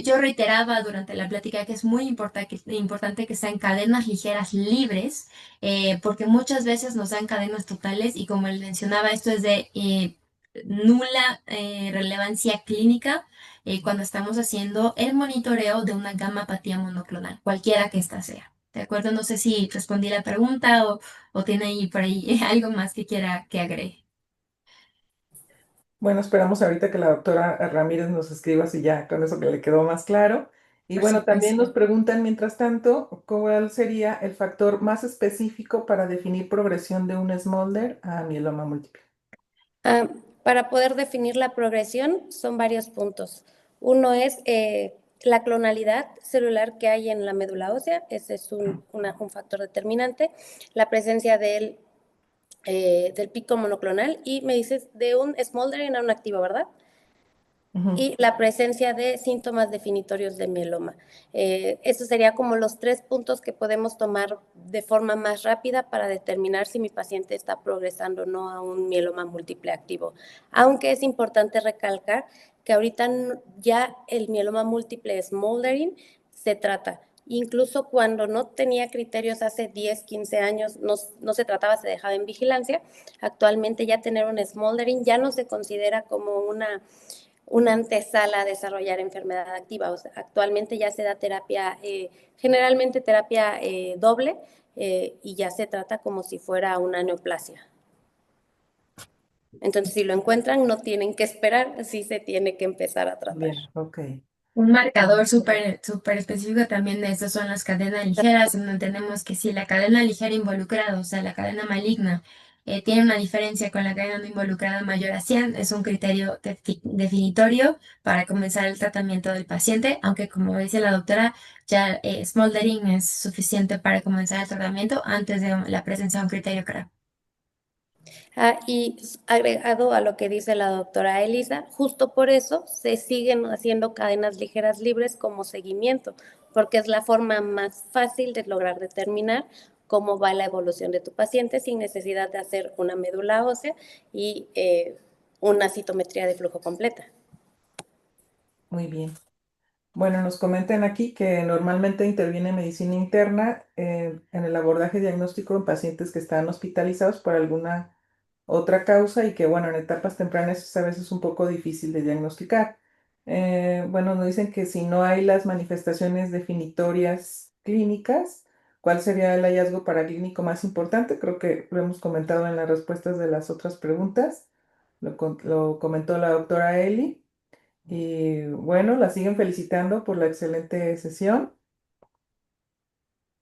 Yo reiteraba durante la plática que es muy importante que sean cadenas ligeras libres, porque muchas veces nos dan cadenas totales y como les mencionaba, esto es de nula relevancia clínica cuando estamos haciendo el monitoreo de una gamma-apatía monoclonal, cualquiera que ésta sea. ¿De acuerdo? No sé si respondí la pregunta o tiene ahí por ahí algo más que quiera que agregue. Bueno, esperamos ahorita que la doctora Ramírez nos escriba si ya con eso que le quedó más claro. Y Por bueno, también nos supuesto. preguntan, mientras tanto, ¿cuál sería el factor más específico para definir progresión de un smolder a mieloma múltiple? Ah, para poder definir la progresión son varios puntos. Uno es la clonalidad celular que hay en la médula ósea, ese es un factor determinante, la presencia del pico monoclonal y me dices de un smoldering a un activo, ¿verdad? Ujú. Y la presencia de síntomas definitorios de mieloma. Esos serían como los 3 puntos que podemos tomar de forma más rápida para determinar si mi paciente está progresando o no a un mieloma múltiple activo. Aunque es importante recalcar que ahorita ya el mieloma múltiple smoldering se trata. Incluso cuando no tenía criterios hace 10, 15 años, no se trataba, se dejaba en vigilancia. Actualmente ya tener un smoldering ya no se considera como una antesala a desarrollar enfermedad activa. O sea, actualmente ya se da terapia, generalmente terapia doble, y ya se trata como si fuera una neoplasia. Entonces, si lo encuentran, no tienen que esperar, sí se tiene que empezar a tratar. Bien, ok. Un marcador súper específico también de estos son las cadenas ligeras, donde entendemos que si la cadena ligera involucrada, o sea, la cadena maligna, tiene una diferencia con la cadena no involucrada mayor a 100, es un criterio definitorio para comenzar el tratamiento del paciente, aunque como dice la doctora, ya smoldering es suficiente para comenzar el tratamiento antes de la presencia de un criterio CRA. Y agregado a lo que dice la doctora Elisa, justo por eso se siguen haciendo cadenas ligeras libres como seguimiento, porque es la forma más fácil de lograr determinar cómo va la evolución de tu paciente sin necesidad de hacer una médula ósea y una citometría de flujo completa. Muy bien. Bueno, nos comentan aquí que normalmente interviene medicina interna en el abordaje diagnóstico en pacientes que están hospitalizados por alguna otra causa y que, bueno, en etapas tempranas es a veces un poco difícil de diagnosticar. Bueno, nos dicen que si no hay las manifestaciones definitorias clínicas, ¿cuál sería el hallazgo paraclínico más importante? Creo que lo hemos comentado en las respuestas de las otras preguntas. Lo comentó la doctora Eli. Y bueno, la siguen felicitando por la excelente sesión.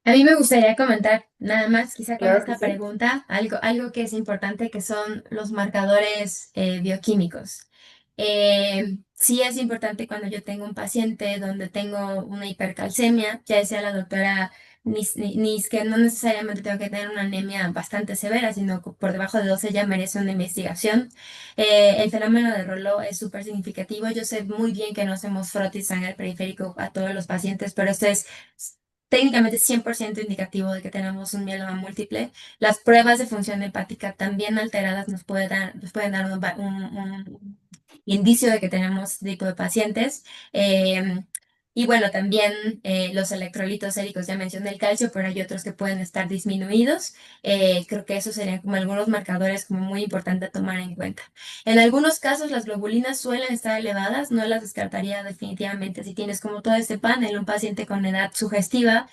A mí me gustaría comentar nada más, quizá con Claro que esta sí. pregunta, algo que es importante, que son los marcadores bioquímicos. Sí es importante cuando yo tengo un paciente donde tengo una hipercalcemia, ya decía la doctora Nis, que no necesariamente tengo que tener una anemia bastante severa, sino que por debajo de 12 ya merece una investigación. El fenómeno de Rolo es súper significativo. Yo sé muy bien que no hacemos frotis sangre periférico a todos los pacientes, pero esto es técnicamente 100% indicativo de que tenemos un mieloma múltiple. Las pruebas de función hepática también alteradas nos pueden dar un indicio de que tenemos este tipo de pacientes. Eh, y bueno, también los electrolitos séricos, ya mencioné el calcio, pero hay otros que pueden estar disminuidos. Creo que esos serían como algunos marcadores como muy importante a tomar en cuenta. En algunos casos las globulinas suelen estar elevadas, no las descartaría definitivamente. Si tienes como todo este panel, un paciente con edad sugestiva,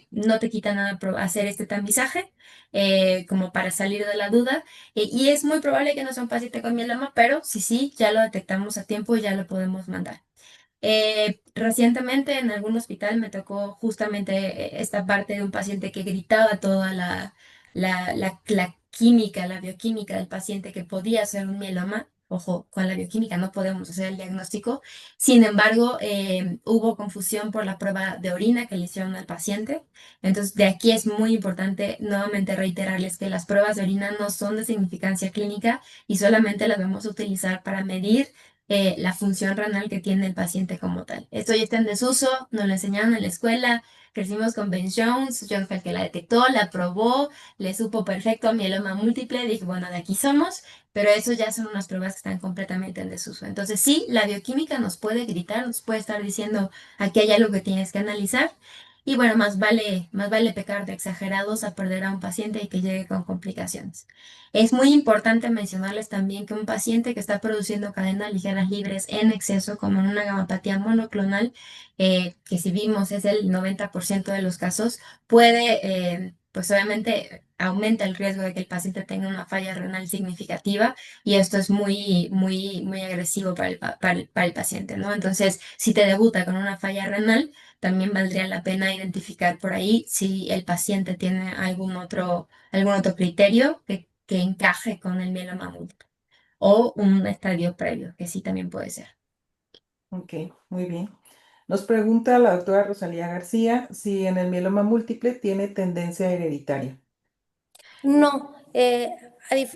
no te quita nada hacer este tamizaje como para salir de la duda. Y es muy probable que no sea un paciente con mieloma, pero sí, sí, ya lo detectamos a tiempo y ya lo podemos mandar. Recientemente en algún hospital me tocó justamente esta parte de un paciente que gritaba toda la química, la bioquímica del paciente que podía ser un mieloma. Ojo, con la bioquímica no podemos hacer el diagnóstico. Sin embargo, hubo confusión por la prueba de orina que le hicieron al paciente. Entonces, de aquí es muy importante nuevamente reiterarles que las pruebas de orina no son de significancia clínica y solamente las vamos a utilizar para medir la función renal que tiene el paciente como tal. Esto ya está en desuso, nos lo enseñaron en la escuela, crecimos con Ben Jones, John fue el que la detectó, la probó, le supo perfecto mieloma múltiple, dije, bueno, de aquí somos, pero eso ya son unas pruebas que están completamente en desuso. Entonces sí, la bioquímica nos puede gritar, nos puede estar diciendo, aquí hay algo que tienes que analizar. Y bueno, más vale pecar de exagerados a perder a un paciente y que llegue con complicaciones. Es muy importante mencionarles también que un paciente que está produciendo cadenas ligeras libres en exceso, como en una gamapatía monoclonal, que si vimos es el 90% de los casos, pues obviamente aumenta el riesgo de que el paciente tenga una falla renal significativa y esto es muy, muy, muy agresivo para el paciente, ¿no? Entonces, si te debuta con una falla renal, también valdría la pena identificar por ahí si el paciente tiene algún otro criterio que encaje con el mieloma múltiple o un estadio previo, que sí también puede ser. Ok, muy bien. Nos pregunta la doctora Rosalía García si en el mieloma múltiple tiene tendencia hereditaria. No,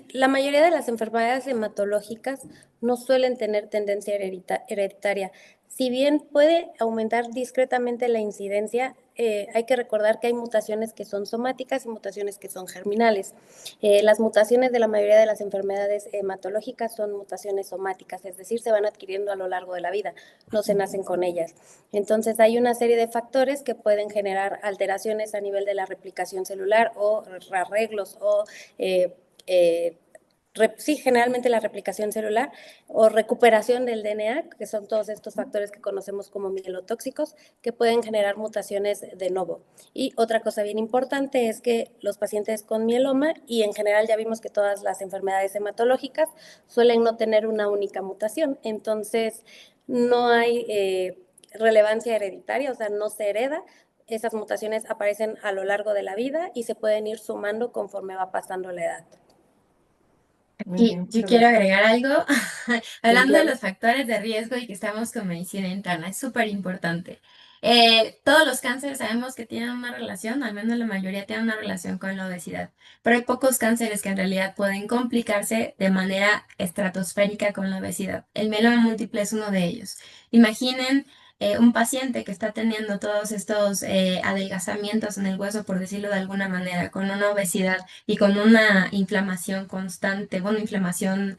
la mayoría de las enfermedades hematológicas no suelen tener tendencia hereditaria. Si bien puede aumentar discretamente la incidencia, hay que recordar que hay mutaciones que son somáticas y mutaciones que son germinales. Las mutaciones de la mayoría de las enfermedades hematológicas son mutaciones somáticas, es decir, se van adquiriendo a lo largo de la vida, no se nacen con ellas. Entonces hay una serie de factores que pueden generar alteraciones a nivel de la replicación celular o arreglos o sí, generalmente la replicación celular o recuperación del DNA, que son todos estos factores que conocemos como mielotóxicos, que pueden generar mutaciones de novo. Y otra cosa bien importante es que los pacientes con mieloma, y en general ya vimos que todas las enfermedades hematológicas suelen no tener una única mutación, entonces no hay relevancia hereditaria, o sea, no se hereda. Esas mutaciones aparecen a lo largo de la vida y se pueden ir sumando conforme va pasando la edad. Muy Y bien, yo muchas quiero gracias. agregar algo, Sí, hablando de claro. los factores de riesgo y que estamos con medicina interna, es súper importante. Todos los cánceres sabemos que tienen una relación, al menos la mayoría tienen una relación con la obesidad, pero hay pocos cánceres que en realidad pueden complicarse de manera estratosférica con la obesidad. El mieloma múltiple es uno de ellos. Imaginen un paciente que está teniendo todos estos adelgazamientos en el hueso, por decirlo de alguna manera, con una obesidad y con una inflamación constante, bueno, inflamación,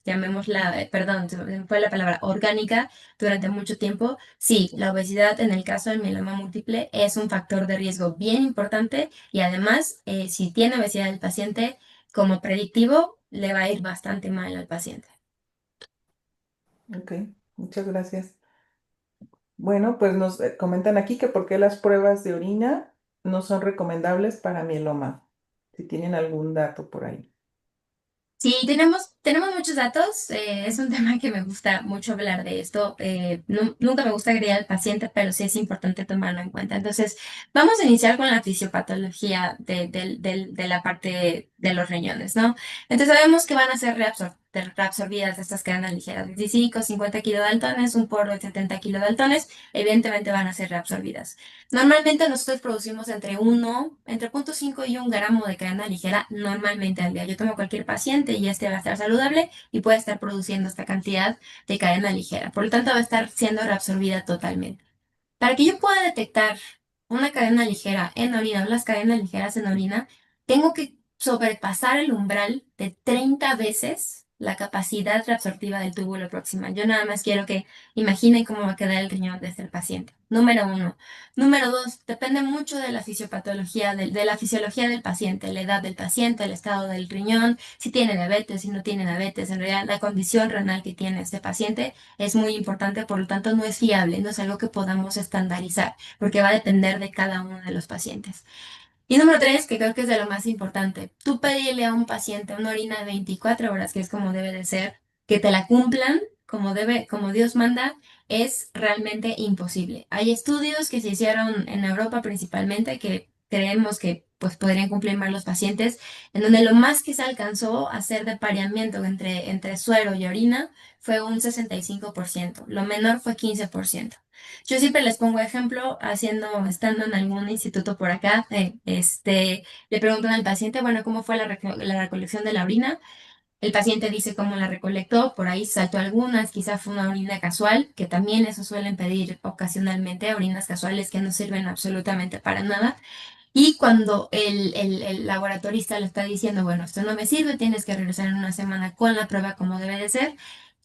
llamémosla, perdón, se me fue la palabra, orgánica durante mucho tiempo, sí, la obesidad en el caso del mieloma múltiple es un factor de riesgo bien importante y además, si tiene obesidad el paciente, como predictivo, le va a ir bastante mal al paciente. Ok, muchas gracias. Bueno, pues nos comentan aquí que por qué las pruebas de orina no son recomendables para mieloma. Si tienen algún dato por ahí. Sí, tenemos muchos datos. Es un tema que me gusta mucho hablar de esto. Nunca me gusta agredir al paciente, pero sí es importante tomarlo en cuenta. Entonces, vamos a iniciar con la fisiopatología de la parte de los riñones, ¿no? Entonces, sabemos que van a ser reabsorbidas estas cadenas ligeras, 25, 50 kilodaltones, un porro de 70 kilodaltones, evidentemente van a ser reabsorbidas. Normalmente nosotros producimos entre 0,5 y 1 gramo de cadena ligera normalmente al día. Yo tomo cualquier paciente y este va a estar saludable y puede estar produciendo esta cantidad de cadena ligera. Por lo tanto, va a estar siendo reabsorbida totalmente. Para que yo pueda detectar una cadena ligera en orina o las cadenas ligeras en orina, tengo que sobrepasar el umbral de 30 veces la capacidad reabsortiva del túbulo proximal. Yo nada más quiero que imaginen cómo va a quedar el riñón de este paciente. Número uno. Número dos, depende mucho de la fisiopatología, de la fisiología del paciente, la edad del paciente, el estado del riñón, si tiene diabetes, si no tiene diabetes, en realidad la condición renal que tiene este paciente es muy importante, por lo tanto no es fiable, no es algo que podamos estandarizar, porque va a depender de cada uno de los pacientes. Y número tres, que creo que es de lo más importante, tú pedirle a un paciente una orina de 24 horas, que es como debe de ser, que te la cumplan como debe, como Dios manda, es realmente imposible. Hay estudios que se hicieron en Europa principalmente que creemos que pues podrían cumplir más los pacientes, en donde lo más que se alcanzó a hacer de pareamiento entre suero y orina fue un 65%, lo menor fue 15%. Yo siempre les pongo ejemplo, estando en algún instituto por acá, le preguntan al paciente, bueno, ¿cómo fue la recolección de la orina? El paciente dice cómo la recolectó, por ahí saltó algunas, quizá fue una orina casual, que también eso suelen pedir ocasionalmente, orinas casuales que no sirven absolutamente para nada. Y cuando el laboratorista le está diciendo, bueno, esto no me sirve, tienes que regresar en una semana con la prueba como debe de ser,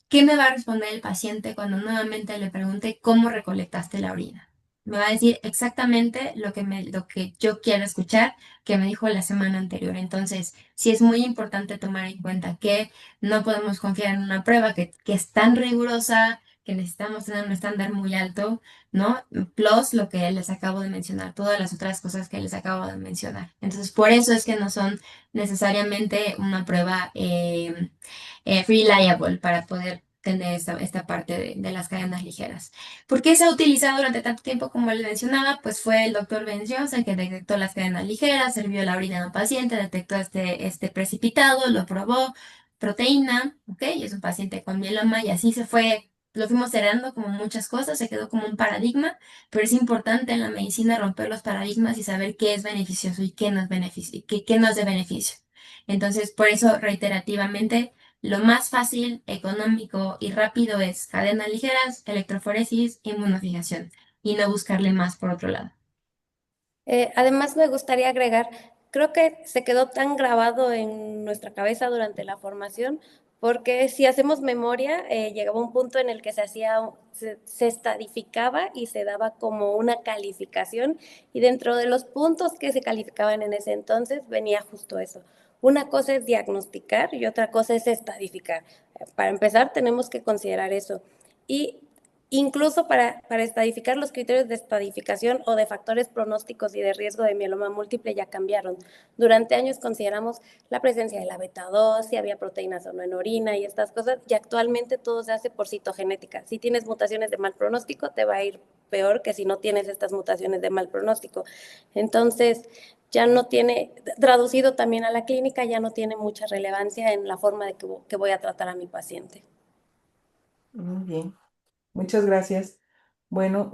¿qué me va a responder el paciente cuando nuevamente le pregunte cómo recolectaste la orina? Me va a decir exactamente lo que yo quiero escuchar que me dijo la semana anterior. Entonces, sí es muy importante tomar en cuenta que no podemos confiar en una prueba que es tan rigurosa, que necesitamos tener un estándar muy alto, ¿no? Plus lo que les acabo de mencionar, todas las otras cosas que les acabo de mencionar. Entonces, por eso es que no son necesariamente una prueba reliable para poder tener esta parte de las cadenas ligeras. ¿Por qué se ha utilizado durante tanto tiempo, como les mencionaba? Pues fue el doctor Ben Jones el que detectó las cadenas ligeras, sirvió la orina de un paciente, detectó este precipitado, lo probó, proteína, ¿ok? Y es un paciente con mieloma y así se fue. Lo fuimos heredando como muchas cosas, se quedó como un paradigma, pero es importante en la medicina romper los paradigmas y saber qué es beneficioso y qué no es beneficio, qué no es de beneficio. Entonces, por eso, reiterativamente, lo más fácil, económico y rápido es cadenas ligeras, electroforesis, inmunofijación y no buscarle más por otro lado. Además, me gustaría agregar, creo que se quedó tan grabado en nuestra cabeza durante la formación, porque si hacemos memoria, llegaba un punto en el que se estadificaba y se daba como una calificación, y dentro de los puntos que se calificaban en ese entonces venía justo eso. Una cosa es diagnosticar y otra cosa es estadificar. Para empezar, tenemos que considerar eso. Y incluso para estadificar, los criterios de estadificación o de factores pronósticos y de riesgo de mieloma múltiple ya cambiaron. Durante años consideramos la presencia de la beta 2, si había proteínas o no en orina y estas cosas, y actualmente todo se hace por citogenética. Si tienes mutaciones de mal pronóstico, te va a ir peor que si no tienes estas mutaciones de mal pronóstico. Entonces, ya no tiene, traducido también a la clínica, ya no tiene mucha relevancia en la forma de que voy a tratar a mi paciente. Muy bien, muchas gracias. Bueno,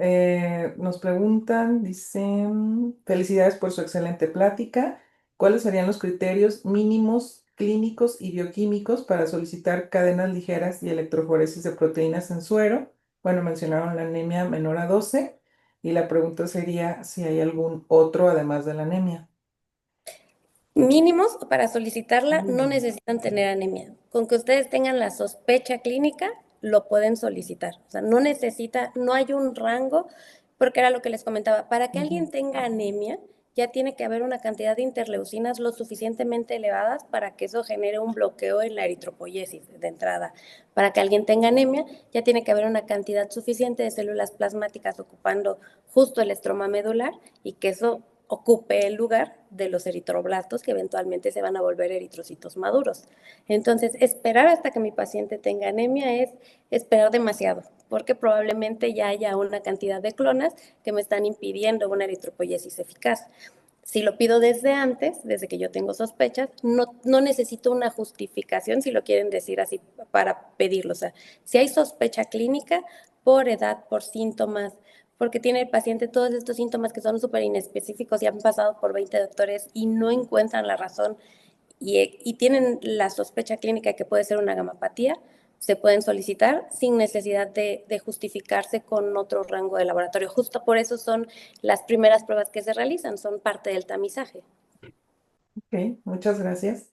nos preguntan, dicen, felicidades por su excelente plática. ¿Cuáles serían los criterios mínimos clínicos y bioquímicos para solicitar cadenas ligeras y electroforesis de proteínas en suero? Bueno, mencionaron la anemia menor a 12 y la pregunta sería si hay algún otro además de la anemia. Mínimos para solicitarla no Mínimo. necesitan tener anemia. Con que ustedes tengan la sospecha clínica, lo pueden solicitar. O sea, no necesita, no hay un rango, porque era lo que les comentaba. Para que alguien tenga anemia, ya tiene que haber una cantidad de interleucinas lo suficientemente elevadas para que eso genere un bloqueo en la eritropoyesis de entrada. Para que alguien tenga anemia, ya tiene que haber una cantidad suficiente de células plasmáticas ocupando justo el estroma medular y que eso ocupe el lugar de los eritroblastos que eventualmente se van a volver eritrocitos maduros. Entonces, esperar hasta que mi paciente tenga anemia es esperar demasiado, porque probablemente ya haya una cantidad de clonas que me están impidiendo una eritropoyesis eficaz. Si lo pido desde antes, desde que yo tengo sospechas, no necesito una justificación, si lo quieren decir así, para pedirlo. O sea, si hay sospecha clínica por edad, por síntomas, porque tiene el paciente todos estos síntomas que son súper inespecíficos y han pasado por 20 doctores y no encuentran la razón y tienen la sospecha clínica que puede ser una gamapatía, se pueden solicitar sin necesidad de justificarse con otro rango de laboratorio. Justo por eso son las primeras pruebas que se realizan, son parte del tamizaje. Ok, muchas gracias.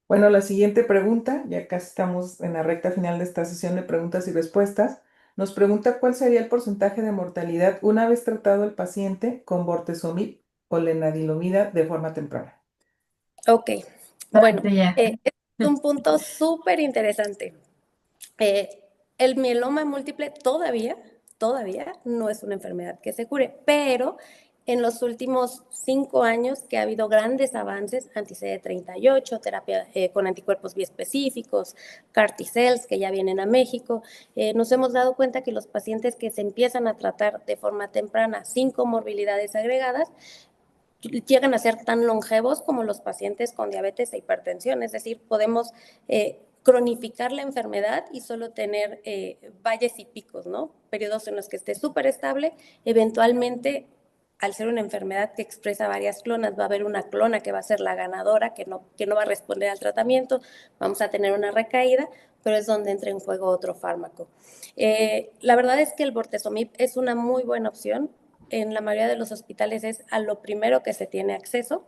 Bueno, la siguiente pregunta, ya casi estamos en la recta final de esta sesión de preguntas y respuestas, nos pregunta cuál sería el porcentaje de mortalidad una vez tratado el paciente con bortezomib o lenalidomida de forma temprana. Ok, bueno, Ya. es un punto súper interesante. Eh, el mieloma múltiple todavía no es una enfermedad que se cure, pero en los últimos 5 años que ha habido grandes avances, anti-CD38, terapia con anticuerpos biespecíficos, CAR T-cells que ya vienen a México, nos hemos dado cuenta que los pacientes que se empiezan a tratar de forma temprana sin comorbilidades agregadas, llegan a ser tan longevos como los pacientes con diabetes e hipertensión, es decir, podemos cronificar la enfermedad y solo tener valles y picos, ¿no? Periodos en los que esté súper estable, eventualmente al ser una enfermedad que expresa varias clonas, va a haber una clona que va a ser la ganadora, que no va a responder al tratamiento, vamos a tener una recaída, pero es donde entra en juego otro fármaco. La verdad es que el bortezomib es una muy buena opción, en la mayoría de los hospitales es a lo primero que se tiene acceso,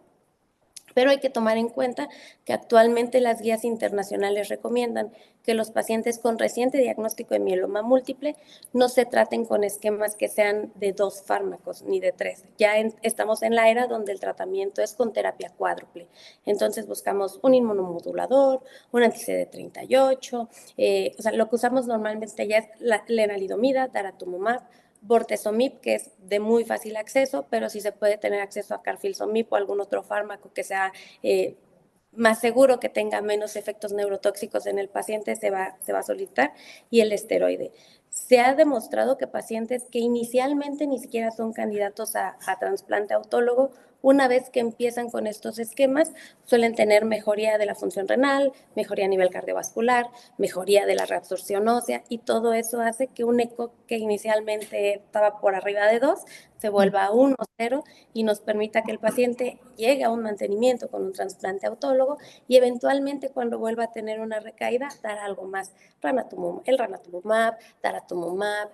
pero hay que tomar en cuenta que actualmente las guías internacionales recomiendan que los pacientes con reciente diagnóstico de mieloma múltiple no se traten con esquemas que sean de 2 fármacos ni de 3. Ya estamos en la era donde el tratamiento es con terapia cuádruple. Entonces buscamos un inmunomodulador, un anti-CD38, o sea, lo que usamos normalmente ya es la lenalidomida, daratumumab, bortezomib, que es de muy fácil acceso, pero si se puede tener acceso a carfilzomib o algún otro fármaco que sea más seguro, que tenga menos efectos neurotóxicos en el paciente, se va a solicitar, y el esteroide. Se ha demostrado que pacientes que inicialmente ni siquiera son candidatos a trasplante autólogo, una vez que empiezan con estos esquemas, suelen tener mejoría de la función renal, mejoría a nivel cardiovascular, mejoría de la reabsorción ósea, y todo eso hace que un eco que inicialmente estaba por arriba de 2 se vuelva a 1, 0, y nos permita que el paciente llegue a un mantenimiento con un trasplante autólogo y eventualmente cuando vuelva a tener una recaída, dar algo más, el ranatumumab, daratumumab,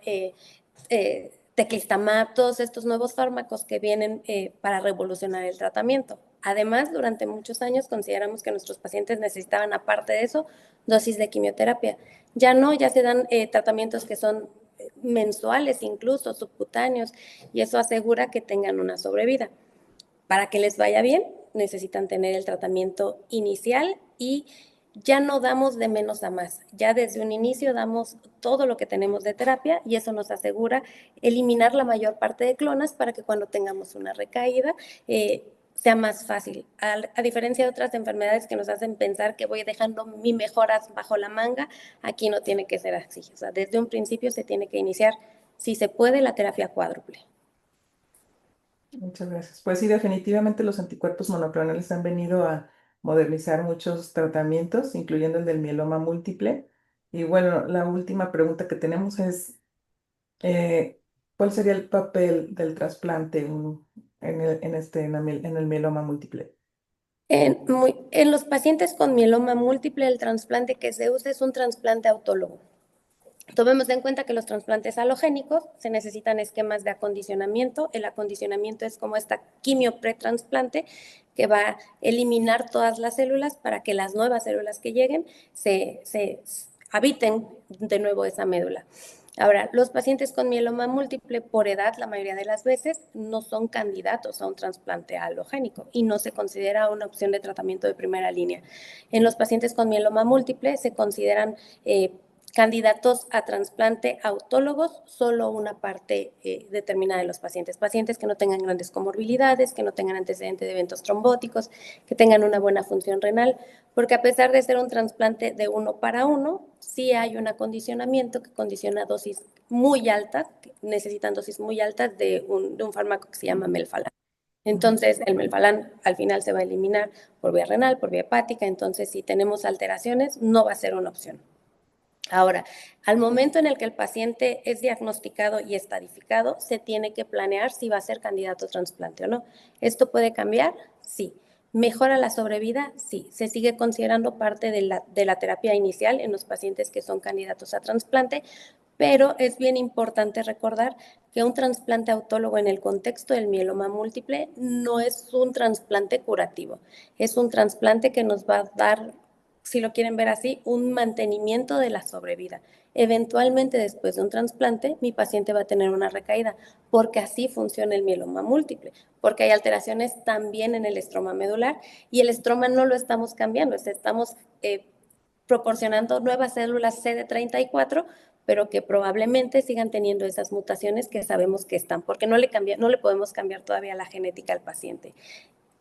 teclistamab, todos estos nuevos fármacos que vienen para revolucionar el tratamiento. Además, durante muchos años consideramos que nuestros pacientes necesitaban, aparte de eso, dosis de quimioterapia. Ya no, ya se dan tratamientos que son mensuales, incluso subcutáneos, y eso asegura que tengan una sobrevida. Para que les vaya bien, necesitan tener el tratamiento inicial y ya no damos de menos a más. Ya desde un inicio damos todo lo que tenemos de terapia y eso nos asegura eliminar la mayor parte de clonas para que cuando tengamos una recaída sea más fácil. A diferencia de otras enfermedades que nos hacen pensar que voy dejando mi mejoras bajo la manga, aquí no tiene que ser así. O sea, desde un principio se tiene que iniciar, si se puede, la terapia cuádruple. Muchas gracias. Pues sí, definitivamente los anticuerpos monoclonales han venido a modernizar muchos tratamientos, incluyendo el del mieloma múltiple. Y bueno, la última pregunta que tenemos es, eh, ¿cuál sería el papel del trasplante en el mieloma múltiple? En los pacientes con mieloma múltiple, el trasplante que se usa es un trasplante autólogo. Tomemos en cuenta que los trasplantes halogénicos se necesitan esquemas de acondicionamiento. El acondicionamiento es como esta quimio pretransplante que va a eliminar todas las células para que las nuevas células que lleguen se habiten de nuevo esa médula. Ahora, los pacientes con mieloma múltiple por edad, la mayoría de las veces, no son candidatos a un trasplante halogénico y no se considera una opción de tratamiento de primera línea. En los pacientes con mieloma múltiple se consideran candidatos a trasplante autólogos, solo una parte determinada de los pacientes. Pacientes que no tengan grandes comorbilidades, que no tengan antecedentes de eventos trombóticos, que tengan una buena función renal, porque a pesar de ser un trasplante de 1 para 1, sí hay un acondicionamiento que condiciona dosis muy altas, que necesitan dosis muy altas de un fármaco que se llama melfalán. Entonces, el melfalán al final se va a eliminar por vía renal, por vía hepática, entonces si tenemos alteraciones, no va a ser una opción. Ahora, al momento en el que el paciente es diagnosticado y estadificado, se tiene que planear si va a ser candidato a trasplante o no. ¿Esto puede cambiar? Sí. ¿Mejora la sobrevida? Sí. Se sigue considerando parte de la terapia inicial en los pacientes que son candidatos a trasplante, pero es bien importante recordar que un trasplante autólogo en el contexto del mieloma múltiple no es un trasplante curativo, es un trasplante que nos va a dar, si lo quieren ver así, un mantenimiento de la sobrevida. Eventualmente, después de un trasplante, mi paciente va a tener una recaída, porque así funciona el mieloma múltiple, porque hay alteraciones también en el estroma medular y el estroma no lo estamos cambiando, estamos proporcionando nuevas células CD34, pero que probablemente sigan teniendo esas mutaciones que sabemos que están, porque no le podemos cambiar todavía la genética al paciente.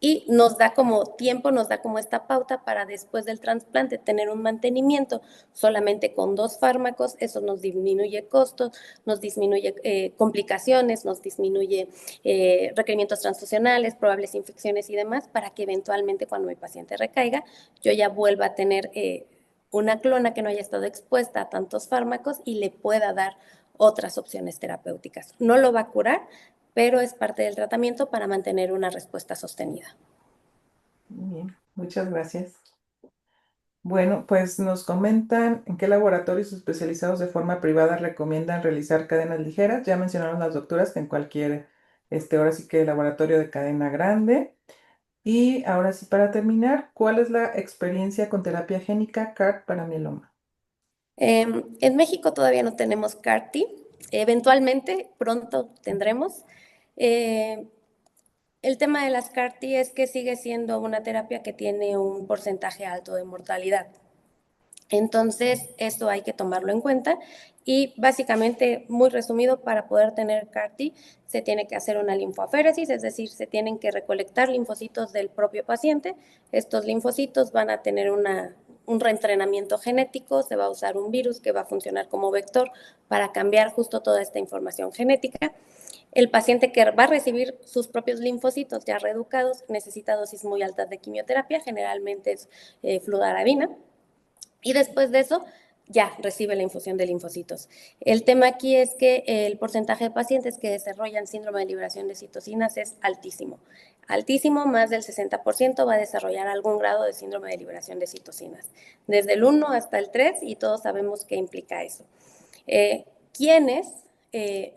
Y nos da como tiempo, nos da como esta pauta para después del trasplante tener un mantenimiento solamente con 2 fármacos. Eso nos disminuye costos, nos disminuye complicaciones, nos disminuye requerimientos transfusionales, probables infecciones y demás, para que eventualmente cuando mi paciente recaiga, yo ya vuelva a tener una clona que no haya estado expuesta a tantos fármacos y le pueda dar otras opciones terapéuticas. No lo va a curar, pero es parte del tratamiento para mantener una respuesta sostenida. Muy bien, muchas gracias. Bueno, pues nos comentan en qué laboratorios especializados de forma privada recomiendan realizar cadenas ligeras. Ya mencionaron las doctoras que en cualquier, ahora sí que laboratorio de cadena grande. Y ahora sí, para terminar, ¿cuál es la experiencia con terapia génica CAR para mieloma? En México todavía no tenemos CAR-T, eventualmente pronto tendremos. El tema de las CAR-T es que sigue siendo una terapia que tiene un porcentaje alto de mortalidad. Entonces, esto hay que tomarlo en cuenta y básicamente, muy resumido, para poder tener CAR-T se tiene que hacer una linfoaféresis, es decir, se tienen que recolectar linfocitos del propio paciente. Estos linfocitos van a tener un reentrenamiento genético, se va a usar un virus que va a funcionar como vector para cambiar justo toda esta información genética. El paciente que va a recibir sus propios linfocitos ya reeducados necesita dosis muy altas de quimioterapia, generalmente es fludarabina. Y después de eso, ya recibe la infusión de linfocitos. El tema aquí es que el porcentaje de pacientes que desarrollan síndrome de liberación de citocinas es altísimo. Altísimo, más del 60% va a desarrollar algún grado de síndrome de liberación de citocinas. Desde el 1 hasta el 3, y todos sabemos qué implica eso. ¿Quiénes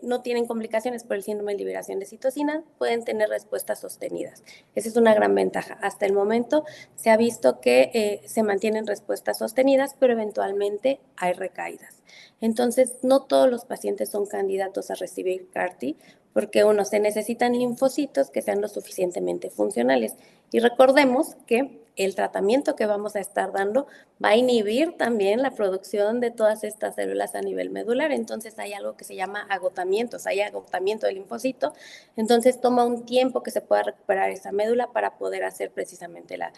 no tienen complicaciones por el síndrome de liberación de citocinas? Pueden tener respuestas sostenidas. Esa es una gran ventaja. Hasta el momento se ha visto que se mantienen respuestas sostenidas, pero eventualmente hay recaídas. Entonces, no todos los pacientes son candidatos a recibir CAR-T, porque se necesitan linfocitos que sean lo suficientemente funcionales. Y recordemos que el tratamiento que vamos a estar dando va a inhibir también la producción de todas estas células a nivel medular. Entonces hay algo que se llama agotamiento, hay agotamiento del linfocito. Entonces toma un tiempo que se pueda recuperar esa médula para poder hacer precisamente la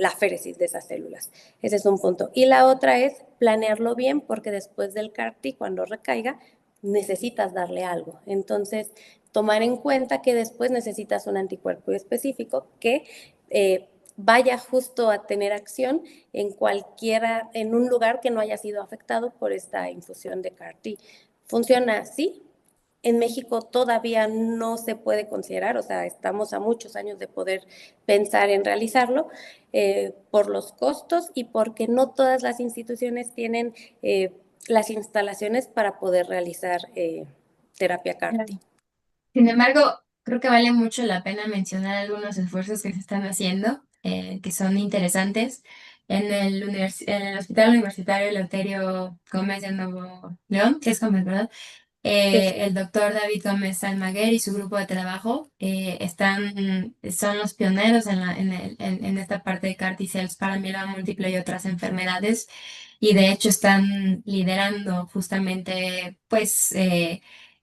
aféresis de esas células. Ese es un punto. Y la otra es planearlo bien, porque después del CAR-T, cuando recaiga, necesitas darle algo. Entonces, tomar en cuenta que después necesitas un anticuerpo específico que vaya justo a tener acción en un lugar que no haya sido afectado por esta infusión de CAR-T. ¿Funciona así? En México todavía no se puede considerar, o sea, estamos a muchos años de poder pensar en realizarlo por los costos y porque no todas las instituciones tienen las instalaciones para poder realizar terapia CAR-T. Sin embargo, creo que vale mucho la pena mencionar algunos esfuerzos que se están haciendo, que son interesantes. En el Hospital Universitario Eleuterio Gómez de Nuevo León, que es Gómez, ¿verdad? El doctor David Gómez Almaguer y su grupo de trabajo son los pioneros en esta parte de CAR T-cells para mieloma múltiple y otras enfermedades, y de hecho están liderando justamente, pues,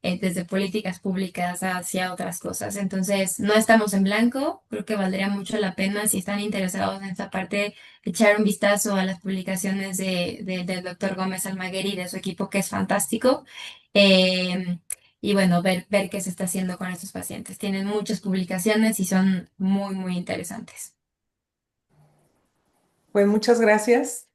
desde políticas públicas hacia otras cosas. Entonces, no estamos en blanco, creo que valdría mucho la pena, si están interesados en esta parte, echar un vistazo a las publicaciones del doctor Gómez Almaguer y de su equipo, que es fantástico. Eh, y bueno, ver qué se está haciendo con estos pacientes. Tienen muchas publicaciones y son muy, muy interesantes. Pues muchas gracias,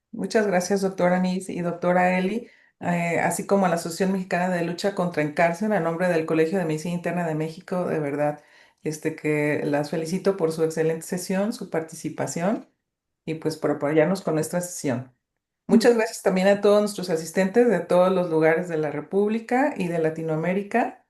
doctora Nis y doctora Eli, así como a la Asociación Mexicana de Lucha contra el Cáncer, a nombre del Colegio de Medicina Interna de México, de verdad, que las felicito por su excelente sesión, su participación y pues por apoyarnos con nuestra sesión. Muchas gracias también a todos nuestros asistentes de todos los lugares de la República y de Latinoamérica.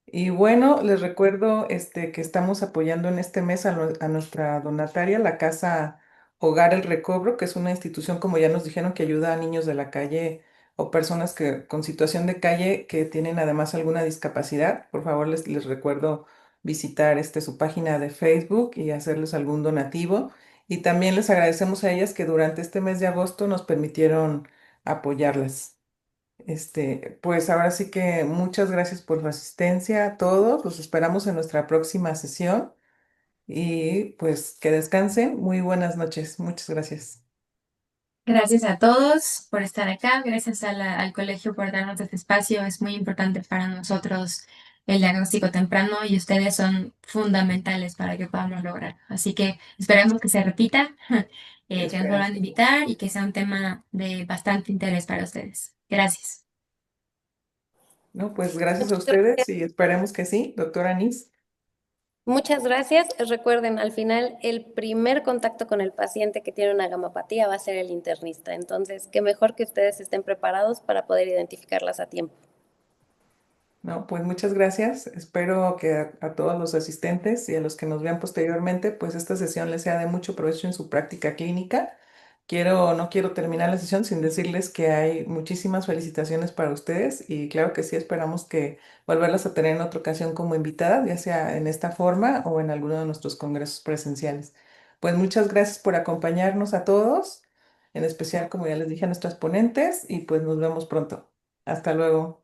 Y bueno, les recuerdo que estamos apoyando en este mes a nuestra donataria, la Casa Hogar El Recobro, que es una institución, como ya nos dijeron, que ayuda a niños de la calle o personas con situación de calle que tienen además alguna discapacidad. Por favor, les recuerdo visitar su página de Facebook y hacerles algún donativo. Y también les agradecemos a ellas que durante este mes de agosto nos permitieron apoyarlas. Pues ahora sí que muchas gracias por su asistencia a todos. Los esperamos en nuestra próxima sesión y pues que descansen. Muy buenas noches. Muchas gracias. Gracias a todos por estar acá, gracias al colegio por darnos este espacio. Es muy importante para nosotros el diagnóstico temprano y ustedes son fundamentales para que podamos lograr. Así que esperamos que se repita, que nos vuelvan a Esperemos. invitar y que sea un tema de bastante interés para ustedes. Gracias. No, pues gracias a Muchas ustedes gracias. y esperemos que sí, doctora Anís. Muchas gracias. Recuerden, al final, el primer contacto con el paciente que tiene una gamapatía va a ser el internista. Entonces, qué mejor que ustedes estén preparados para poder identificarlas a tiempo. No, pues muchas gracias. Espero que a todos los asistentes y a los que nos vean posteriormente, pues esta sesión les sea de mucho provecho en su práctica clínica. No quiero terminar la sesión sin decirles que hay muchísimas felicitaciones para ustedes y claro que sí, esperamos que volverlas a tener en otra ocasión como invitadas, ya sea en esta forma o en alguno de nuestros congresos presenciales. Pues muchas gracias por acompañarnos a todos, en especial, como ya les dije, a nuestras ponentes y pues nos vemos pronto. Hasta luego.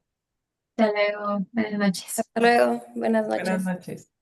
Hasta luego. Buenas noches. Hasta luego. Buenas Buenas noches. noches.